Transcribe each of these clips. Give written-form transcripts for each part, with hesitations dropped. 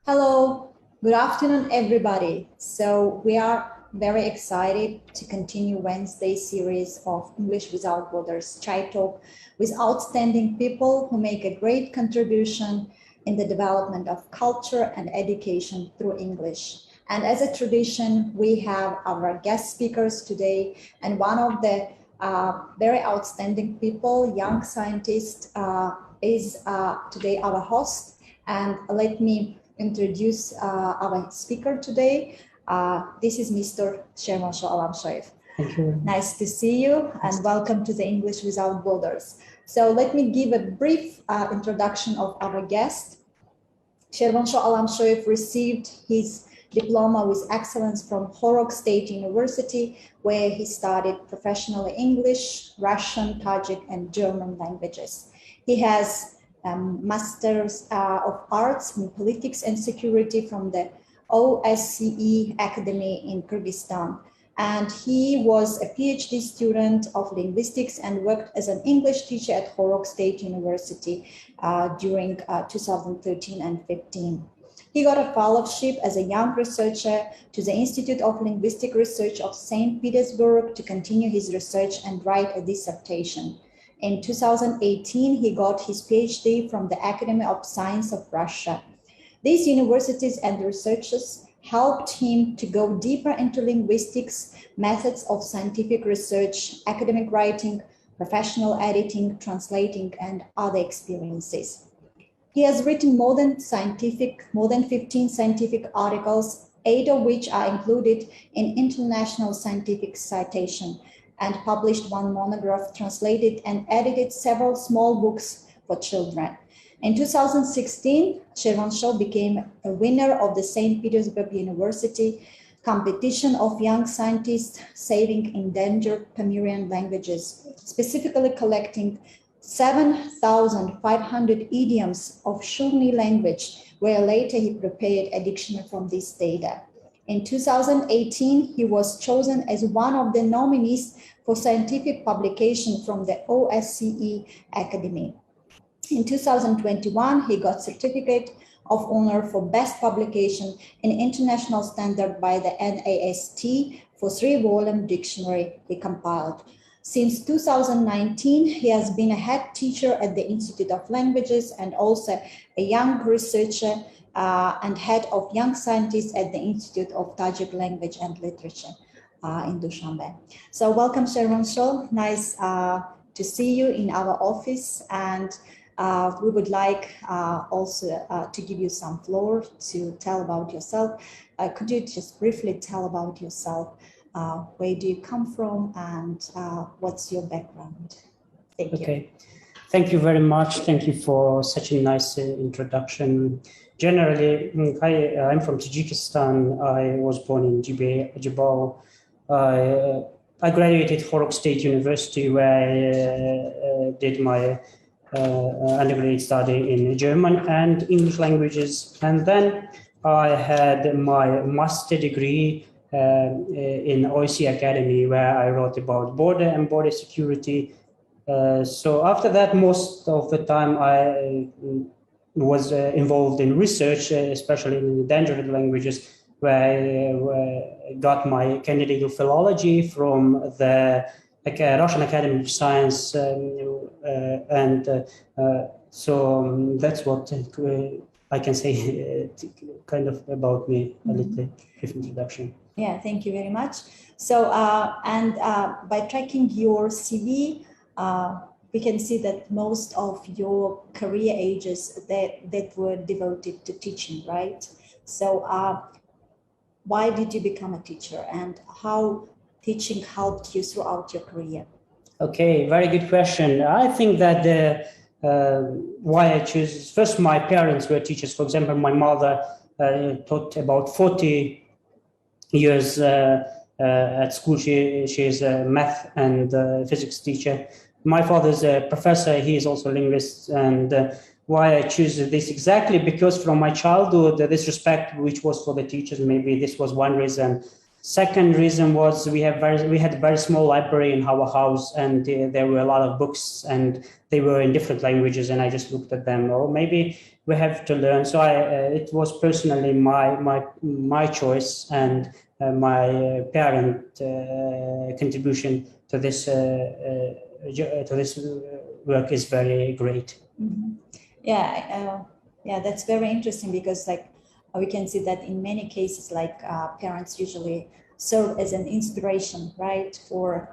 Hello, good afternoon, everybody. So we are very excited to continue Wednesday's series of English Without Borders Chai Talk with outstanding people who make a great contribution in the development of culture and education through English. And as a tradition, we have our guest speakers today, and one of the very outstanding people, young scientist, is today our host. And let me introduce our speaker today. This is Mr. Shervonshoh Alamshoev. Thank you. Nice to see you and welcome to the English Without Borders. So let me give a brief introduction of our guest. Shervonshoh Alamshoev received his diploma with excellence from Horog State University, where he studied professionally English, Russian, Tajik, and German languages. He has Masters of Arts in Politics and Security from the OSCE Academy in Kyrgyzstan. And he was a PhD student of linguistics and worked as an English teacher at Horog State University during 2013 and 15. He got a fellowship as a young researcher to the Institute of Linguistic Research of Saint-Petersburg to continue his research and write a dissertation. In 2018, he got his PhD from the Academy of Science of Russia. These universities and researchers helped him to go deeper into linguistics, methods of scientific research, academic writing, professional editing, translating, and other experiences. He has written more than 15 scientific articles, 8 of which are included in International Scientific Citation, and published 1 monograph, translated and edited several small books for children. In 2016, Shervonshoh became a winner of the St. Petersburg University competition of young scientists saving endangered Pamirian languages, specifically collecting 7,500 idioms of Shughni language, where later he prepared a dictionary from this data. In 2018, he was chosen as one of the nominees for scientific publication from the OSCE Academy. In 2021, he got certificate of honor for best publication in international standard by the NAST for 3-volume dictionary he compiled. Since 2019, he has been a head teacher at the Institute of Languages and also a young researcher and head of young scientists at the Institute of Tajik Language and Literature in Dushanbe. So welcome, Shervonshoh. Nice to see you in our office, and we would like also to give you some floor to tell about yourself. Could you just briefly tell about yourself? Where do you come from, and what's your background? Thank you. Okay, thank you very much. Thank you for such a nice introduction. Generally, I'm from Tajikistan. I was born in Jibal. I graduated Horog State University, where I did my undergraduate study in German and English languages. And then I had my master degree in OSCE Academy, where I wrote about border and border security. So after that, most of the time I was involved in research, especially in endangered languages, where I got my candidate in philology from the Russian Academy of Science, so that's what I can say kind of about me, a little brief introduction. Yeah, thank you very much. So, by tracking your CV, we can see that most of your career ages that were devoted to teaching, right? So, why did you become a teacher, and how teaching helped you throughout your career? Okay, very good question. I think that why I choose, first, my parents were teachers. For example, my mother taught about 40 years at school. She is a math and physics teacher. My father is a professor. He is also a linguist. And why I choose this exactly, because from my childhood, this respect which was for the teachers, maybe this was one reason. Second reason was we had a very small library in our house, and there were a lot of books, and they were in different languages, and I just looked at them. Or maybe we have to learn. So it was personally my choice, and my parent contribution to this work is very great. Mm-hmm. Yeah, that's very interesting, because like we can see that in many cases, like parents usually serve as an inspiration, right, for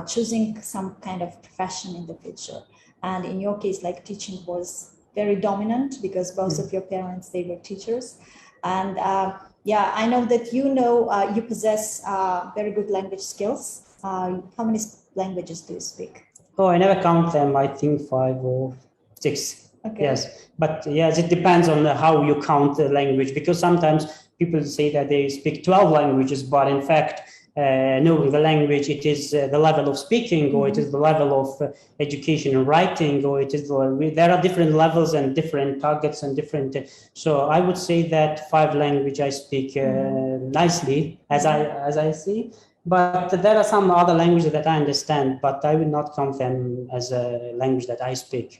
choosing some kind of profession in the future. And in your case, like teaching was very dominant, because both of your parents, they were teachers. And yeah, I know that you possess very good language skills. How many languages do you speak? Oh, I never count them. I think 5 or 6. Okay. Yes, but yes, it depends on how you count the language, because sometimes people say that they speak 12 languages, but in fact, knowing the language, it is the level of speaking, or it is the level of education and writing, or it is there are different levels and different targets and different. So I would say that 5 languages I speak nicely, as I see. But there are some other languages that I understand, but I will not count them as a language that I speak.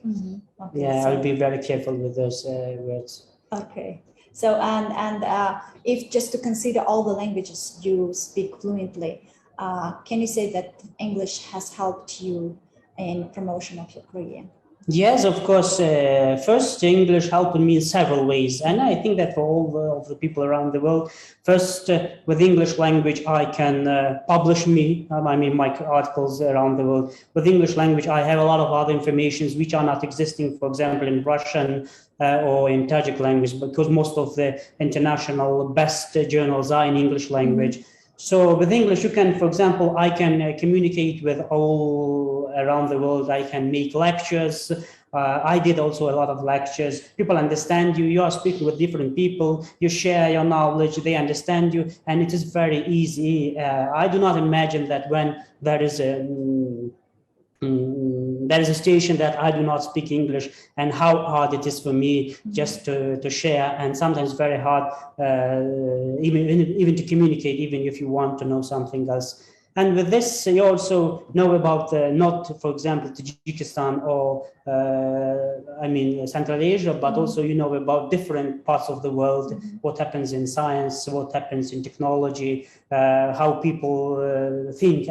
Okay, yeah, so I'll be very careful with those words. Okay. So, and if just to consider all the languages you speak fluently, can you say that English has helped you in promotion of your career? Yes, of course. First, English helped me in several ways, and I think that for all of the people around the world, first, with English language, I can publish my articles around the world. With English language, I have a lot of other informations which are not existing, for example, in Russian or in Tajik language, because most of the international best journals are in English language. So with English, you can, for example, I can communicate with all around the world. I can make lectures. I did also a lot of lectures. People understand you. You are speaking with different people. You share your knowledge. They understand you. And it is very easy. I do not imagine that when there is a situation that I do not speak English, and how hard it is for me just to share, and sometimes very hard even to communicate, even if you want to know something else. And with this, you also know about not, for example, Tajikistan or Central Asia, but also you know about different parts of the world, what happens in science, what happens in technology, how people think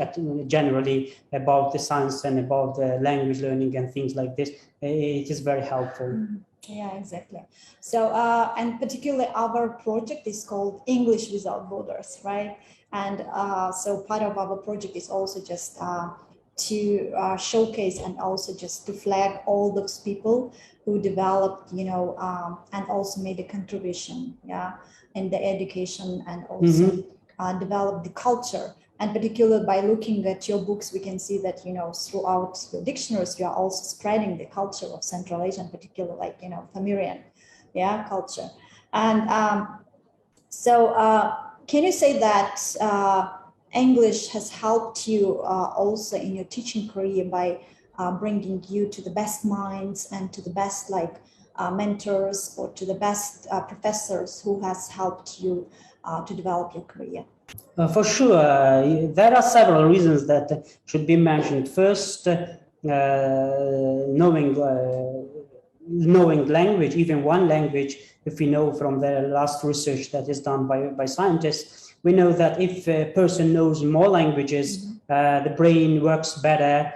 generally about the science and about the language learning and things like this. It is very helpful. Yeah, exactly. So, and particularly our project is called English Without Borders, right? And so part of our project is also just to showcase and also just to flag all those people who developed, and also made a contribution, in the education, and also developed the culture. And particularly by looking at your books, we can see that, throughout your dictionaries, you are also spreading the culture of Central Asia, and particularly like, Pamirian, culture. And so can you say that English has helped you also in your teaching career by bringing you to the best minds and to the best mentors, or to the best professors who has helped you to develop your career? For sure. There are several reasons that should be mentioned. First, knowing language, even one language, if we know from the last research that is done by scientists, we know that if a person knows more languages, the brain works better.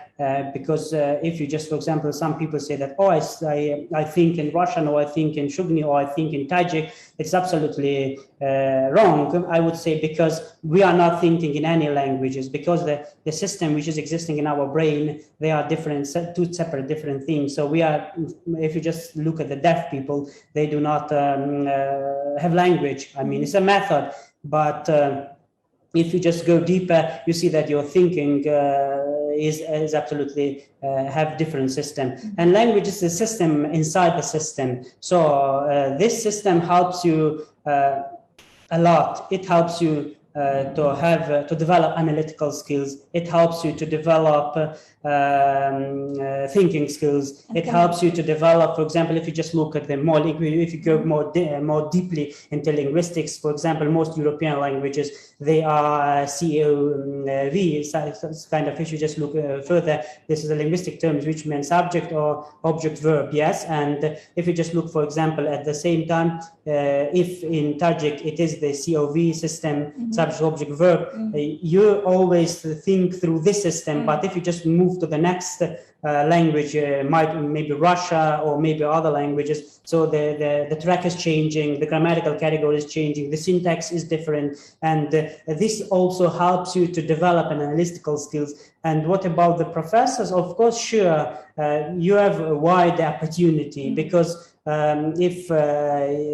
Because if you just, for example, some people say that, I think in Russian, or I think in Shughni, or I think in Tajik, it's absolutely wrong, I would say, because we are not thinking in any languages, because the system which is existing in our brain, they are different, two separate different things. So we are, if you just look at the deaf people, they do not have language. I mean, it's a method, but if you just go deeper, you see that your thinking is absolutely have different system. And language is a system inside the system. So this system helps you a lot. It helps you to develop analytical skills. It helps you to develop thinking skills. It helps you to develop, for example, if you just look at the if you go more deeply into linguistics, for example, most European languages, they are COV, kind of, if you just look further, this is a linguistic term which means subject or object verb, yes. And if you just look, for example, at the same time, if in Tajik it is the COV system, subject, object, verb, you always think through this system, but if you just move to the next language, maybe Russia or maybe other languages, so the track is changing, the grammatical category is changing, the syntax is different, and this also helps you to develop an analytical skills. And what about the professors? Of course, sure, you have a wide opportunity, because if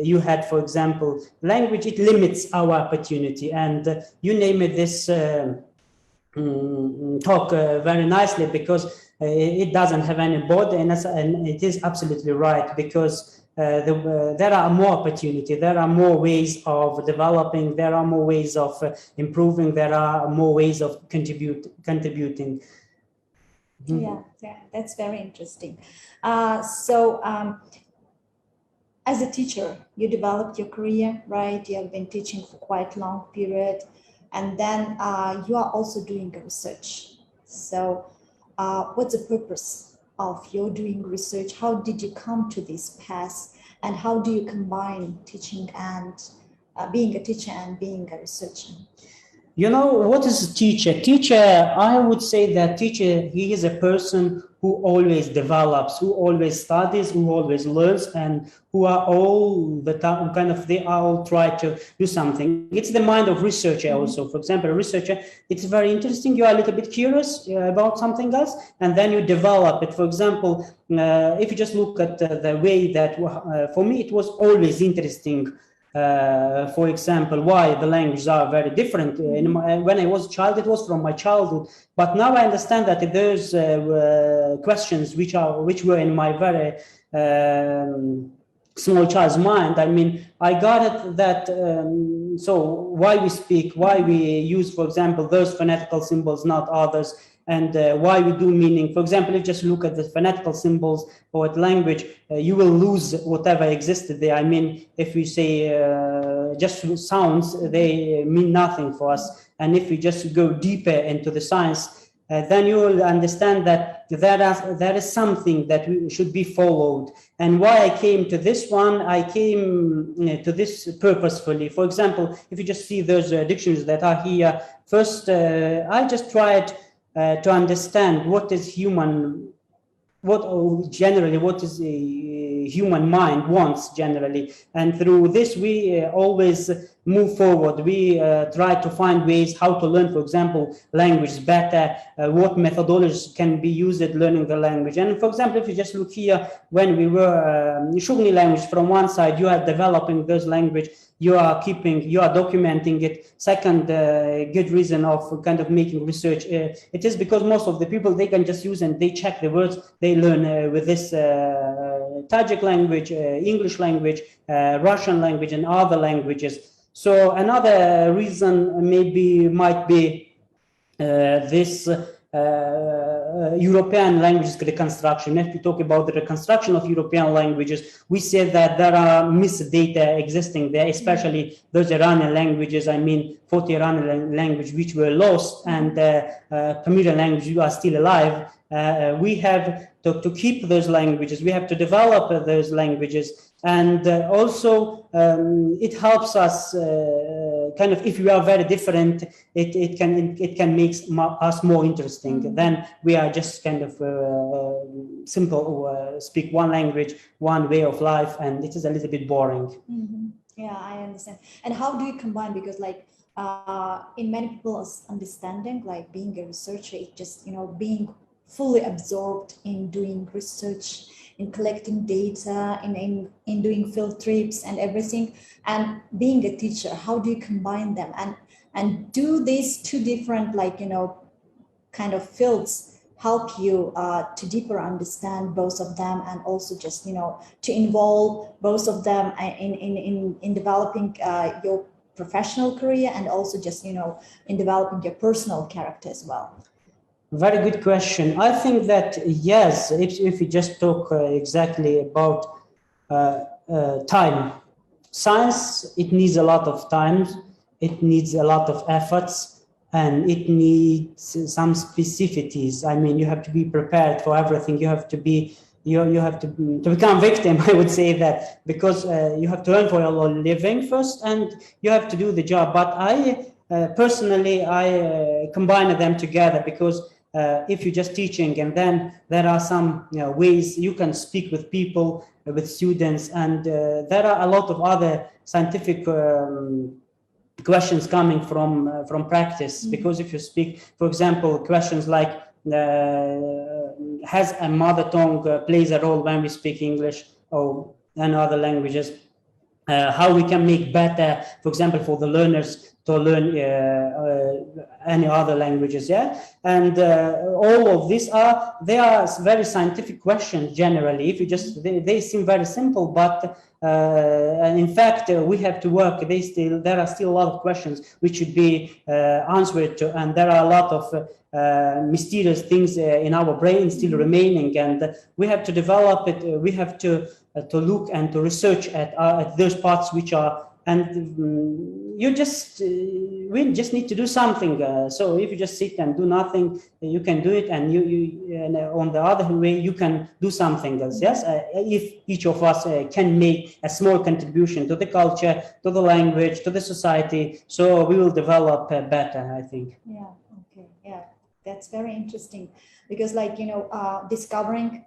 you had, for example, language, it limits our opportunity, and you name it this talk very nicely, because it doesn't have any border, and it is absolutely right, because there are more opportunity, there are more ways of developing, there are more ways of improving, there are more ways of contributing. Yeah, that's very interesting. As a teacher, you developed your career, right? You have been teaching for quite a long period, and then you are also doing research. So what's the purpose of your doing research? How did you come to this path, and how do you combine teaching and being a teacher and being a researcher? You know, what is a teacher? Teacher, I would say that teacher, he is a person who always develops, who always studies, who always learns, and who are all the time they all try to do something. It's the mind of researcher also. For example, a researcher, it's very interesting. You are a little bit curious about something else, and then you develop it. For example, if you just look at the way that, for me, it was always interesting. For example, why the languages are very different. When I was a child, it was from my childhood, but now I understand that there's questions which were in my very small child's mind. I mean, I got it that so why we speak, why we use, for example, those phonetical symbols, not others, and why we do meaning. For example, if you just look at the phonetical symbols or at language, you will lose whatever existed there. I mean, if we say just sounds, they mean nothing for us. And if we just go deeper into the science, then you will understand that there is something that should be followed. And why I came to this one, I came to this purposefully. For example, if you just see those dictionaries that are here, first, I just tried to understand what is human, what is a human mind wants generally, and through this we always move forward. We try to find ways how to learn, for example, language better, what methodologies can be used at learning the language. And for example, if you just look here, when we were Shughni language, from one side you are developing this language, you are documenting it. Second good reason of kind of making research, it is because most of the people, they can just use and they check the words they learn with this Tajik language, English language, Russian language, and other languages. So another reason might be this European languages reconstruction. If we talk about the reconstruction of European languages, we say that there are missed data existing there, especially those Iranian languages. I mean, 40 Iranian languages which were lost, and Pamirian language who are still alive. We have to keep those languages. We have to develop those languages, and also it helps us. Kind of, if we are very different, it can make us more interesting. Then we are just kind of simple, speak one language, one way of life, and it is a little bit boring. Yeah, I understand. And how do you combine? Because like in many people's understanding, like being a researcher is just being fully absorbed in doing research, in collecting data, in doing field trips and everything. And being a teacher, how do you combine them? And do these two different, kind of fields help you to deeper understand both of them, and also just, to involve both of them in developing your professional career and also just, in developing your personal character as well? Very good question. I think that yes, if we just talk exactly about time, science, it needs a lot of time, it needs a lot of efforts, and it needs some specificities. I mean, you have to be prepared for everything. You have to be, you have to become victim, I would say that, because you have to earn for your living first, and you have to do the job. But I personally, I combine them together, because if you're just teaching, and then there are some ways you can speak with people, with students, and there are a lot of other scientific questions coming from practice. Because if you speak, for example, questions like has a mother tongue plays a role when we speak English or and other languages, how we can make better, for example, for the learners to learn any other languages, and all of these are very scientific questions generally. If you just they seem very simple, but and in fact we have to work. There are still a lot of questions which should be answered to, and there are a lot of mysterious things in our brain still remaining, and we have to develop it. We have to look and to research at those parts which are, and we just need to do something. So if you just sit and do nothing, you can do it, and and on the other way, you can do something else. Yes, if each of us can make a small contribution to the culture, to the language, to the society, so we will develop better, I think. Yeah. Okay. Yeah, that's very interesting, because discovering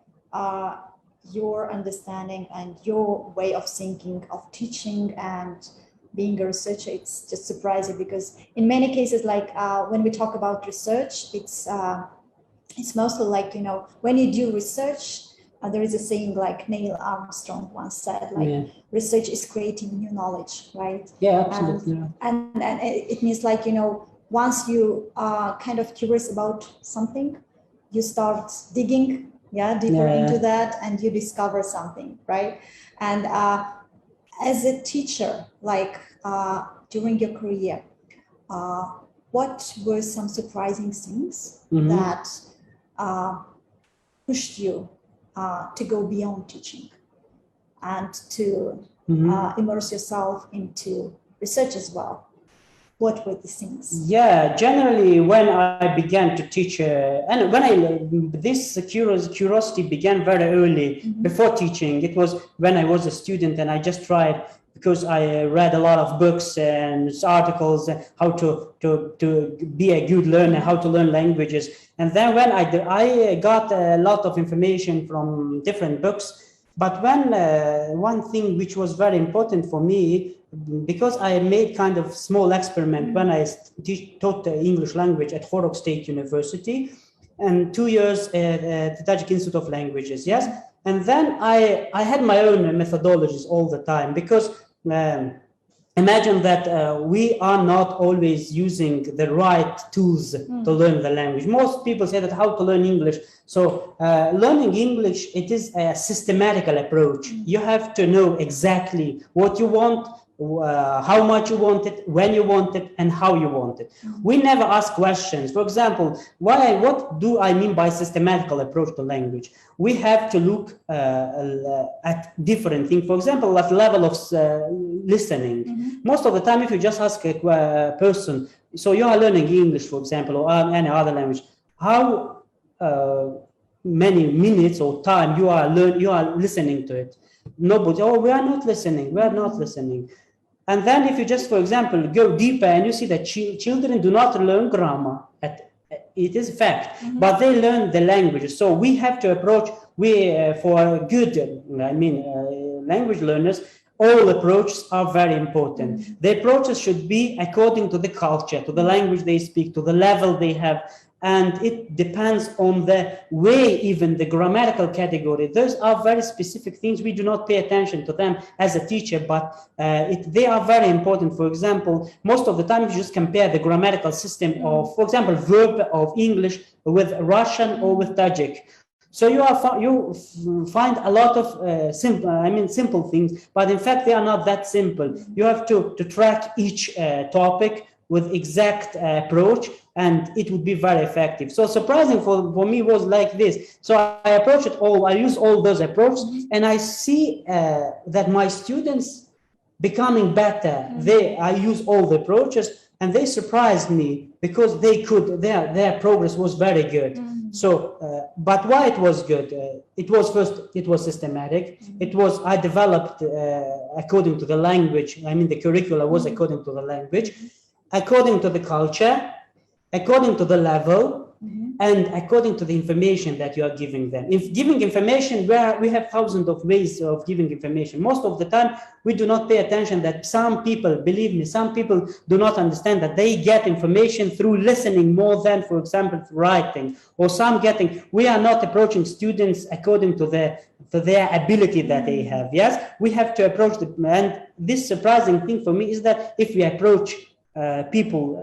your understanding and your way of thinking, of teaching and being a researcher, it's just surprising, because in many cases, when we talk about research, it's mostly when you do research, there is a saying like Neil Armstrong once said, research is creating new knowledge, right? Yeah, absolutely. And it means once you are kind of curious about something, you start digging deeper into that, and you discover something, right? And as a teacher, during your career, what were some surprising things that pushed you to go beyond teaching and to immerse yourself into research as well? What were the things? Yeah, generally when I began to teach, and when this curiosity began very early, before teaching. It was when I was a student, and I just tried, because I read a lot of books and articles, how to be a good learner, how to learn languages. And then when I got a lot of information from different books. But when one thing which was very important for me, because I made kind of small experiment when I taught the English language at Horog State University, and 2 years at the Tajik Institute of Languages, yes. And then I had my own methodologies all the time, because imagine that we are not always using the right tools to learn the language. Most people say that how to learn English. So learning English, it is a systematical approach. You have to know exactly what you want, how much you want it, when you want it, and how you want it. We never ask questions. For example, what do I mean by systematical approach to language? We have to look at different things. For example, at the level of listening. Most of the time, if you just ask a person, so you are learning English, for example, or any other language, how many minutes or time you are listening to it? Nobody. Oh, we are not listening. We are not listening. And then if you just, for example, go deeper and you see that children do not learn grammar, it is a fact, but they learn the languages. So we have to approach, for good, language learners, all approaches are very important. The approaches should be according to the culture, to the language they speak, to the level they have. And it depends on the way, even the grammatical category. Those are very specific things. We do not pay attention to them as a teacher, but they are very important. For example, most of the time you just compare the grammatical system of, for example, verb of English with Russian or with Tajik. So you find a lot of simple things, but in fact they are not that simple. You have to track each topic with exact approach, and it would be very effective. So surprising for me was like this. So I approach it all, I use all those approaches, and I see that my students becoming better. I use all the approaches, and they surprised me because they could, their progress was very good. So, but why it was good? It was systematic. I developed according to the language. The curricula was according to the language, according to the culture, according to the level, and according to the information that you are giving them. If giving information, where we have thousands of ways of giving information, most of the time we do not pay attention that some people, believe me, some people do not understand that they get information through listening more than, for example, writing, or some getting. We are not approaching students according to their ability that they have. Yes, we have to approach them. And this surprising thing for me is that if we approach people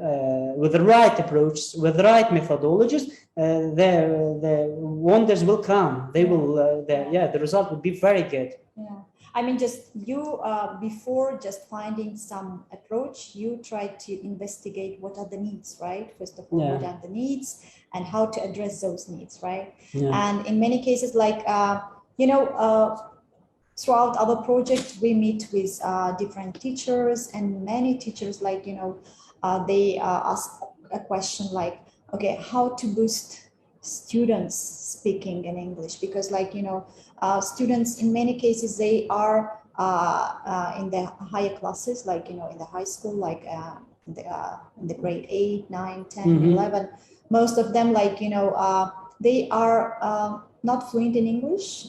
with the right approach, with the right methodologies, the wonders will come. They will, the result will be very good. Yeah, just you before just finding some approach, you try to investigate what are the needs, right? First of all, what are the needs and how to address those needs, right? And in many cases, like throughout our project, we meet with different teachers, and many teachers, like, they ask a question like, okay, how to boost students speaking in English? Because, like, students in many cases, they are in the higher classes, like, in the high school, like in the grade 8, 9, 10, 11. Most of them, like, they are not fluent in English,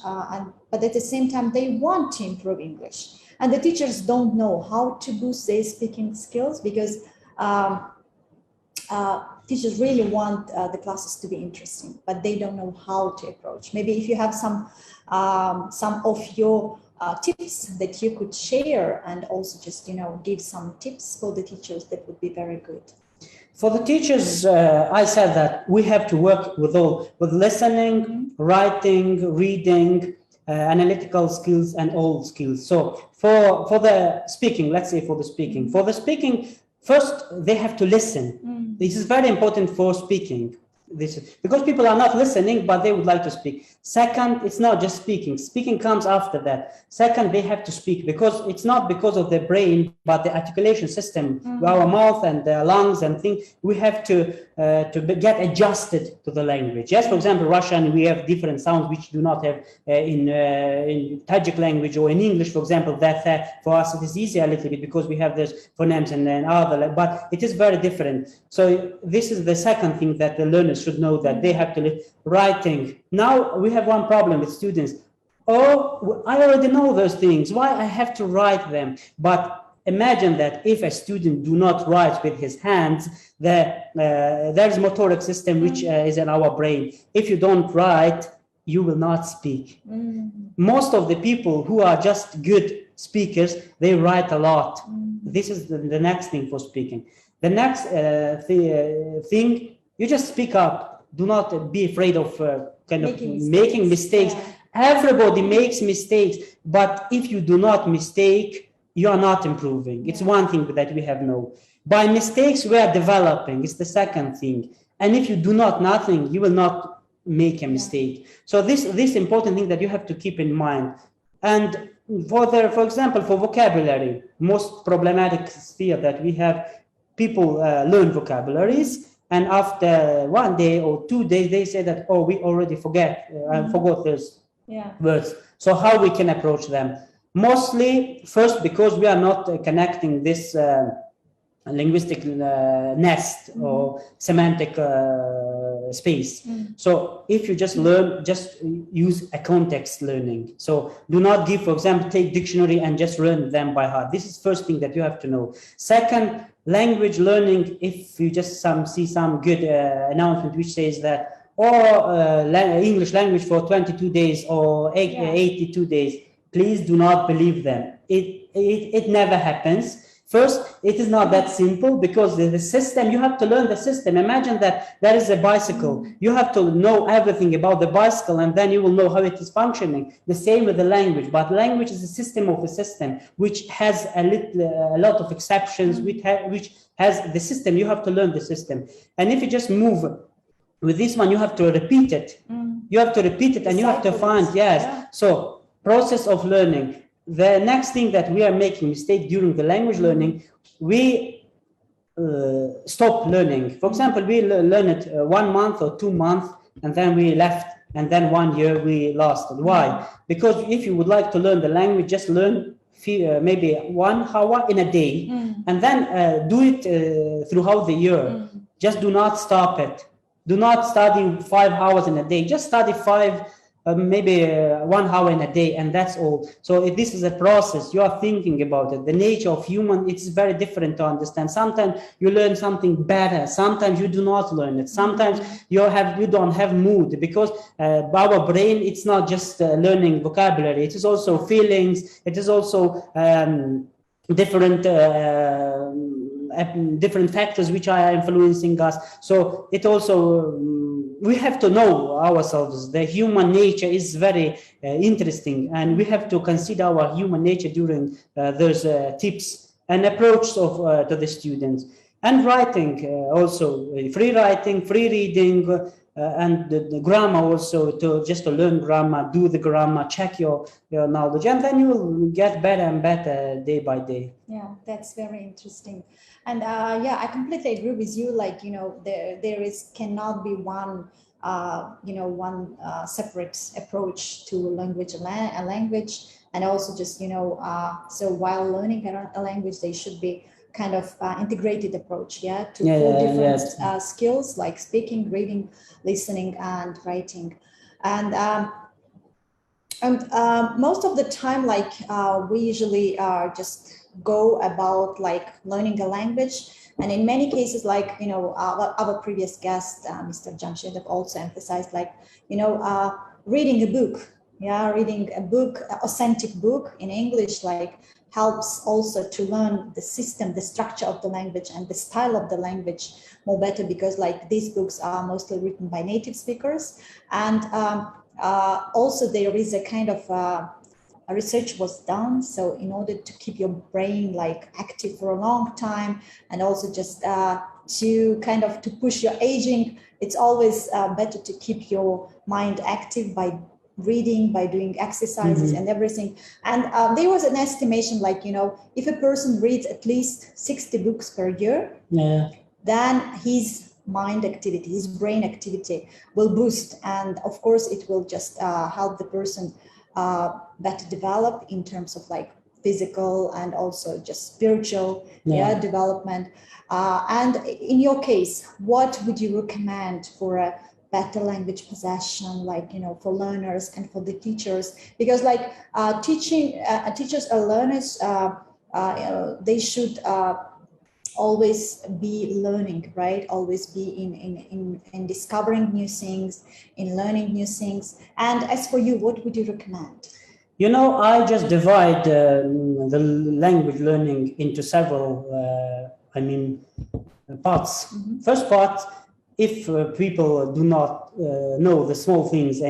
but at the same time, they want to improve English. And the teachers don't know how to boost their speaking skills, because teachers really want the classes to be interesting, but they don't know how to approach. Maybe if you have some of your tips that you could share, and also just, give some tips for the teachers, that would be very good. For the teachers, I said that we have to work with listening, writing, reading, analytical skills, and all skills. So for the speaking, let's say for the speaking, first they have to listen. This is very important for speaking. Because people are not listening, but they would like to speak. Second, it's not just speaking. Speaking comes after that. Second, they have to speak, because it's not because of the brain, but the articulation system, our mouth and the lungs and things. We have to get adjusted to the language. Yes, for example, Russian, we have different sounds which do not have in Tajik language or in English, for example. That for us it is easier a little bit because we have this phonemes and then other, but it is very different. So this is the second thing that the learners should know, that they have to writing. Now we have one problem with students. Oh, I already know those things. Why I have to write them? But imagine that if a student do not write with his hands, there's motoric system which is in our brain. If you don't write, you will not speak. Most of the people who are just good speakers, they write a lot. This is the next thing for speaking. The next thing, you just speak up. Do not be afraid of making mistakes. Everybody makes mistakes, but if you do not mistake, you are not improving. It's one thing that we have known. By mistakes, we are developing. It's the second thing. And if you do nothing, you will not make a mistake. So this important thing that you have to keep in mind. And for example, for vocabulary, most problematic sphere that we have, people learn vocabularies, and after 1 day or 2 days, they say that, oh, we already forgot those words. So how we can approach them? Mostly, first, because we are not connecting this linguistic nest or semantic space. So if you just learn, just use a context learning. So do not give, for example, take dictionary and just learn them by heart. This is first thing that you have to know. Second, language learning, if you just see some good announcement which says that, English language for 22 days or 82 days, please do not believe them. It never happens. First, it is not that simple because the system, you have to learn the system. Imagine that there is a bicycle. You have to know everything about the bicycle, and then you will know how it is functioning. The same with the language, but language is a system of a system, which has a lot of exceptions, which has the system. You have to learn the system. And if you just move with this one, you have to repeat it. You have to repeat it, and you have to find, So process of learning. The next thing that we are making mistake during the language learning, we stop learning. For example, we learn it 1 month or 2 months, and then we left, and then 1 year we lost. Why? Because if you would like to learn the language, just learn maybe 1 hour in a day, and then do it throughout the year. Just do not stop it. Do not study 5 hours in a day. Just study maybe 1 hour in a day, and that's all. So if this is a process, you are thinking about it. The nature of human, it's very different to understand. Sometimes you learn something better. Sometimes you do not learn it. Sometimes you don't have mood, because our brain, it's not just learning vocabulary. It is also feelings. It is also different factors which are influencing us. So it also we have to know ourselves. The human nature is very interesting, and we have to consider our human nature during those tips and approach to the students. And writing also, free writing, free reading, and the grammar also, to learn grammar, do the grammar, check your knowledge, and then you will get better and better day by day. Yeah, that's very interesting. And I completely agree with you. Like, there cannot be one separate approach to language, and also just so while learning a language, they should be kind of integrated approach, to different skills like speaking, reading, listening, and writing. And most of the time, like we usually just go about like learning a language, and in many cases, like our previous guest, Mr. Jamshedov, also emphasized, like reading a book, reading a book, authentic book in English, like helps also to learn the system, the structure of the language, and the style of the language more better, because like these books are mostly written by native speakers. And also there is a kind of research was done, so in order to keep your brain like active for a long time, and also just to kind of to push your aging, it's always better to keep your mind active by reading, by doing exercises and everything. And there was an estimation, like if a person reads at least 60 books per year, then his mind activity, his brain activity will boost, and of course it will just help the person better develop in terms of like physical and also just spiritual development. And in your case, what would you recommend for a better language possession, like for learners and for the teachers? Because like teachers or learners, they should always be learning, right? Always be in discovering new things, in learning new things. And as for you, what would you recommend? I just divide the language learning into several parts. First part, if people do not know the small things,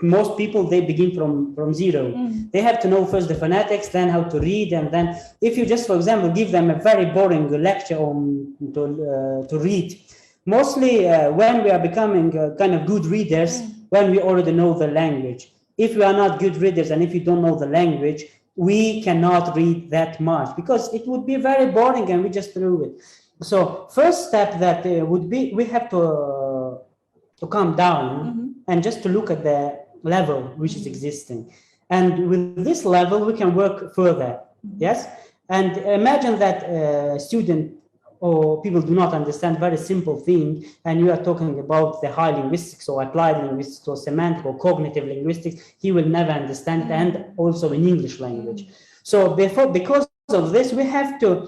most people, they begin from zero. They have to know first the phonetics, then how to read, and then if you just, for example, give them a very boring lecture on to read, mostly when we are becoming kind of good readers, when we already know the language. If we are not good readers and if you don't know the language, we cannot read that much, because it would be very boring and we just threw it. So first step that would be, we have to calm down and just to look at the level which is existing. And with this level, we can work further, yes? And imagine that a student or people do not understand very simple thing, and you are talking about the high linguistics or applied linguistics or semantic or cognitive linguistics, he will never understand it, and also in English language. So because of this, we have to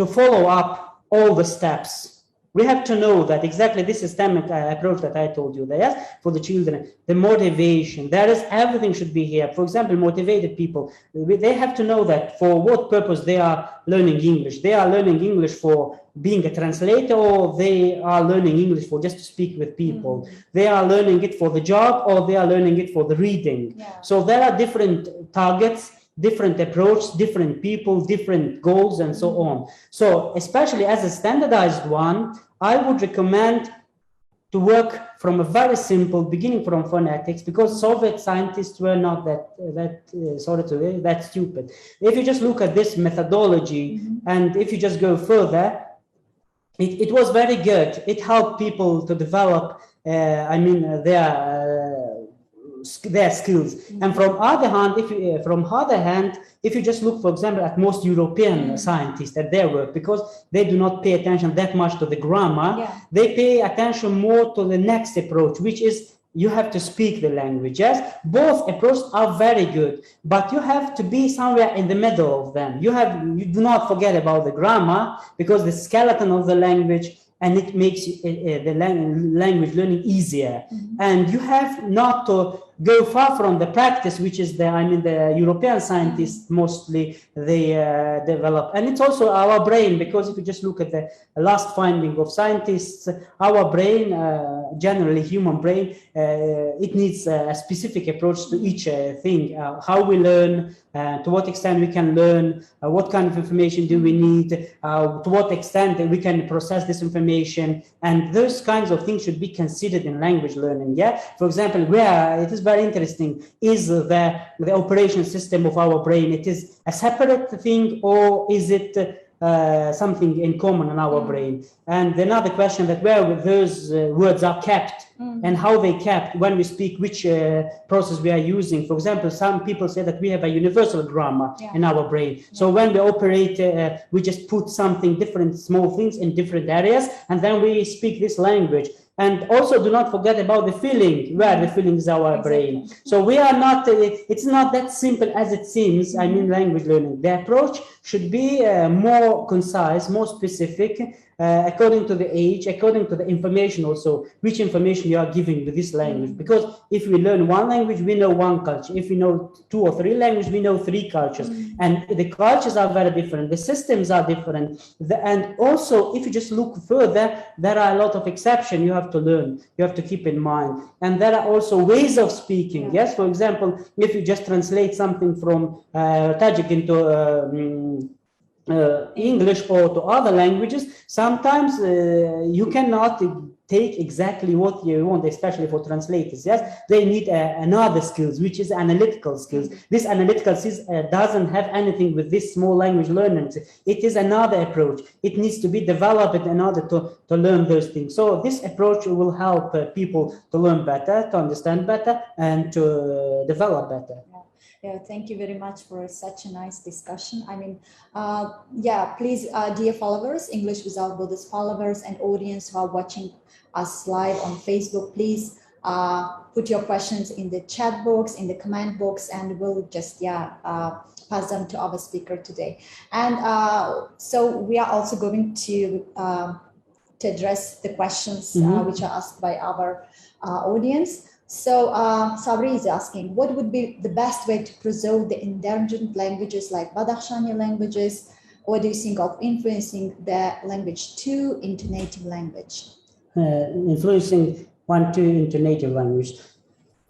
follow up all the steps We have to know that exactly this systemic approach that I told you, yes, for the children, the motivation, there is everything should be here. For example, motivated people, they have to know that for what purpose they are learning English. They are learning English for being a translator, or they are learning English for just to speak with people. They are learning it for the job, or they are learning it for the reading. So there are different targets, different approach, different people, different goals, and so on. So especially as a standardized one, I would recommend to work from a very simple beginning from phonetics, because Soviet scientists were not that stupid. If you just look at this methodology, and if you just go further, it was very good. It helped people to develop, their skills. And from other hand, if you just look, for example, at most European scientists at their work, because they do not pay attention that much to the grammar, they pay attention more to the next approach, which is you have to speak the language. Yes, both approaches are very good, but you have to be somewhere in the middle of them. You do not forget about the grammar, because the skeleton of the language, and it makes the language learning easier. And you have not to go far from the practice, which is the European scientists mostly they develop. And it's also our brain, because if you just look at the last finding of scientists, our brain, generally human brain, it needs a specific approach to each thing, how we learn, to what extent we can learn, what kind of information do we need, to what extent we can process this information, and those kinds of things should be considered in language learning. For example, where it is very interesting is the operation system of our brain. It is a separate thing, or is it something in common in our brain? And another question, that where those words are kept, and how they kept when we speak, which process we are using. For example, some people say that we have a universal grammar in our brain. So when we operate, we just put something, different small things in different areas, and then we speak this language. And also do not forget about the feeling, where the feeling is our brain. So we are not, it's not that simple as it seems, language learning. The approach should be more concise, more specific, according to the age, according to the information also, which information you are giving with this language. Because if we learn one language, we know one culture. If we know 2 or 3 languages, we know 3 cultures. And the cultures are very different. The systems are different. And also, if you just look further, there are a lot of exceptions you have to learn. You have to keep in mind. And there are also ways of speaking. Yes, for example, if you just translate something from Tajik into English or to other languages, sometimes you cannot take exactly what you want, especially for translators. Yes, they need another skills, which is analytical skills. This analytical skills doesn't have anything with this small language learning. It is another approach. It needs to be developed in order to learn those things. So this approach will help people to learn better, to understand better, and to develop better. Yeah, thank you very much for such a nice discussion. Please, dear followers, English Without Borders followers and audience who are watching us live on Facebook, please put your questions in the chat box, in the comment box, and we'll just pass them to our speaker today. And so we are also going to address the questions which are asked by our audience. So Sabri is asking, what would be the best way to preserve the endangered languages like Badakhshani languages? What do you think of influencing the language 2 into native language? Influencing 1, 2 into native language.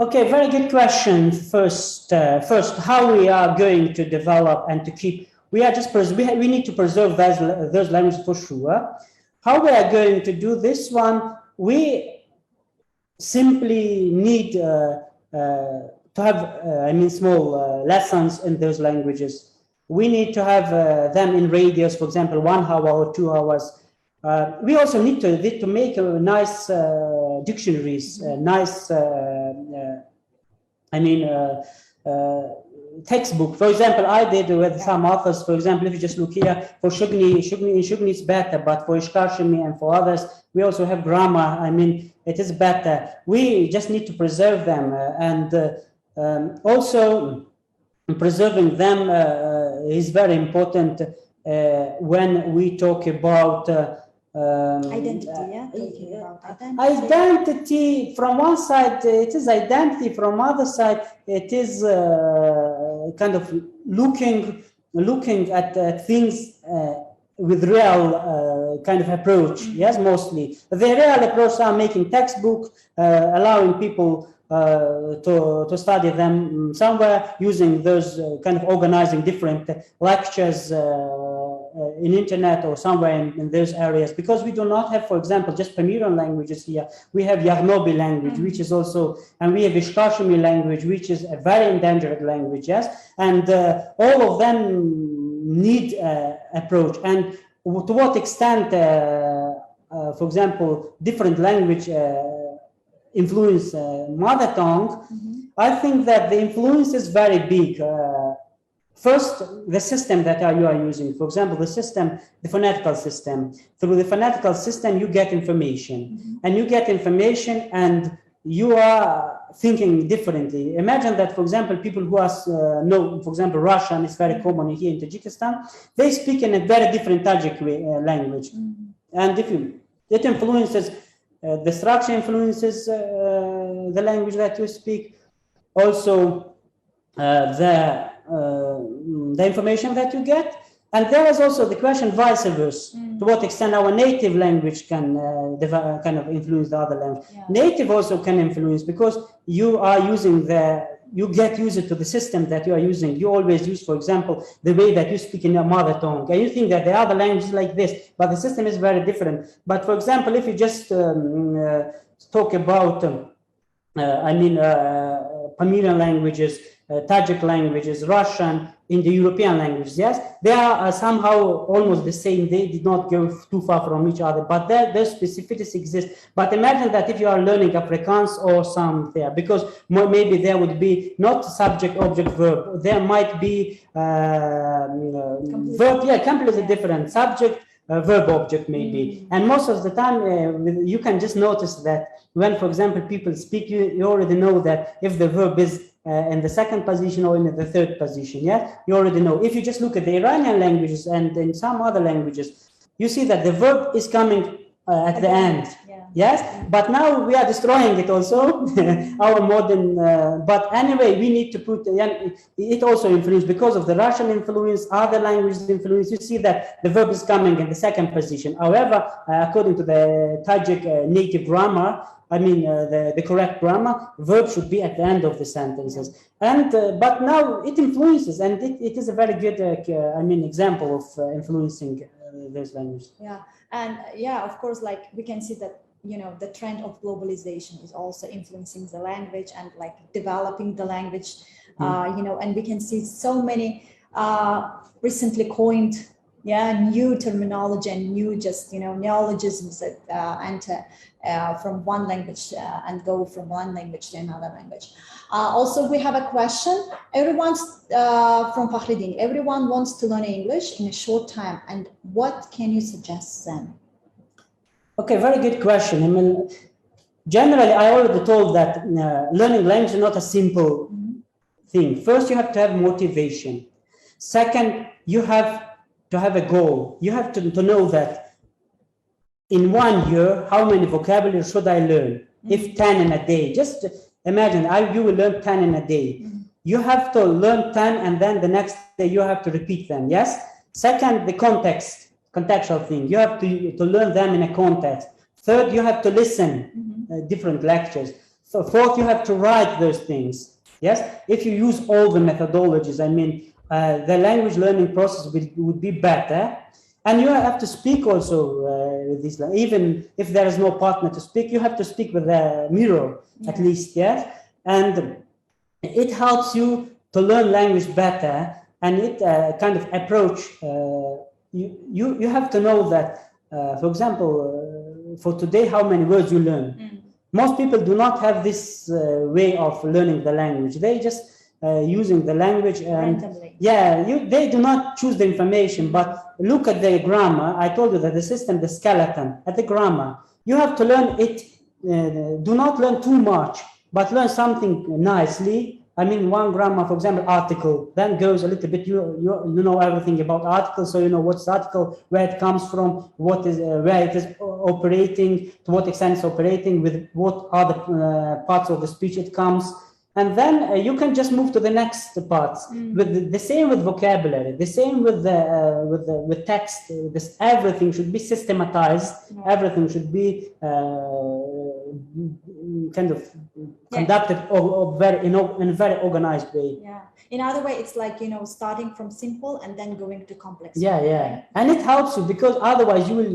Okay, very good question. First, how we are going to develop and to keep, we need to preserve those languages for sure. How we are going to do this one, we simply need to have, small lessons in those languages. We need to have them in radius, for example, 1 hour or 2 hours. We also need to make nice dictionaries, nice, textbook. For example, I did with some authors. For example, if you just look here for Shughni is better, but for Ishkarshimi and for others, we also have grammar. It is better. We just need to preserve them, and also preserving them is very important when we talk about Identity, yeah, talking about identity. Identity, from one side, it is identity, from other side, it is kind of looking at things with real kind of approach, yes, mostly. The real approach are making textbook, allowing people to study them somewhere, using those kind of organizing different lectures in internet or somewhere in those areas, because we do not have, for example, just Pamirian languages here. We have Yaghnobi language, which is also, and we have Ishkashimi language, which is a very endangered language, yes, and all of them need approach. And to what extent, for example, different language influence mother tongue, I think that the influence is very big. First, the system that you are using, for example, the system, the phonetical system. Through the phonetical system, you get information, and you get information, and you are thinking differently. Imagine that, for example, people who know, for example, Russian is very common here in Tajikistan. They speak in a very different Tajik language, and it influences the structure, influences the language that you speak, also the information that you get. And there is also the question vice versa, to what extent our native language can kind of influence the other language. Yeah. Native also can influence, because you are using you get used to the system that you are using. You always use, for example, the way that you speak in your mother tongue, and you think that the other language is like this, but the system is very different. But for example, if you just talk about, Pamirian languages, Tajik languages, Russian, in the European languages, yes, they are somehow almost the same. They did not go too far from each other, but their specificities exist. But imagine that if you are learning Afrikaans or some there, because maybe there would be not subject, object, verb. There might be verb, completely different subject, verb, object, maybe. And most of the time, you can just notice that when, for example, people speak, you already know that if the verb is in the second position or in the third position, yeah, you already know. If you just look at the Iranian languages and in some other languages, you see that the verb is coming at the end. Yeah. Yes, but now we are destroying it also, our modern, but anyway, we need to put, it also influenced because of the Russian influence, other languages influence. You see that the verb is coming in the second position. However, according to the Tajik native grammar, the correct grammar, verb should be at the end of the sentences. And but now it influences, and it is a very good, example of influencing this language. Yeah, and of course, like we can see that the trend of globalization is also influencing the language and like developing the language. And we can see so many recently coined new terminology and new neologisms that enter from one language and go from one language to another language. Also, we have a question. Everyone's from Fakhreddin. Everyone wants to learn English in a short time, and what can you suggest them? Okay, very good question. Generally, I already told that learning language is not a simple thing. First, you have to have motivation. Second, you have to have a goal. You have to know that in 1 year, how many vocabulary should I learn? If 10 in a day, just imagine you will learn 10 in a day. You have to learn 10, and then the next day you have to repeat them, yes? Second, the contextual thing. You have to learn them in a context. Third, you have to listen different lectures. So fourth, you have to write those things, yes? If you use all the methodologies, the language learning process would be better. And you have to speak also with this, even if there is no partner to speak, you have to speak with a mirror at least, yes? And it helps you to learn language better, and it kind of approach, you have to know that, for example, for today, how many words you learn. Most people do not have this way of learning the language. They just using the language and they do not choose the information, but look at the grammar. I told you that the system, the skeleton at the grammar, you have to learn it. Do not learn too much, but learn something nicely, one grammar, for example, article, then goes a little bit, you know everything about article, so you know what's the article, where it comes from, what is, where it is operating, to what extent it's operating, with what other parts of the speech it comes. And then you can just move to the next parts. With the same with vocabulary, the same with with text. This everything should be systematized. Everything should be kind of conducted in a very organized way. Yeah. In other way, it's like, you know, starting from simple and then going to complex. Yeah, yeah. And it helps you, because otherwise you will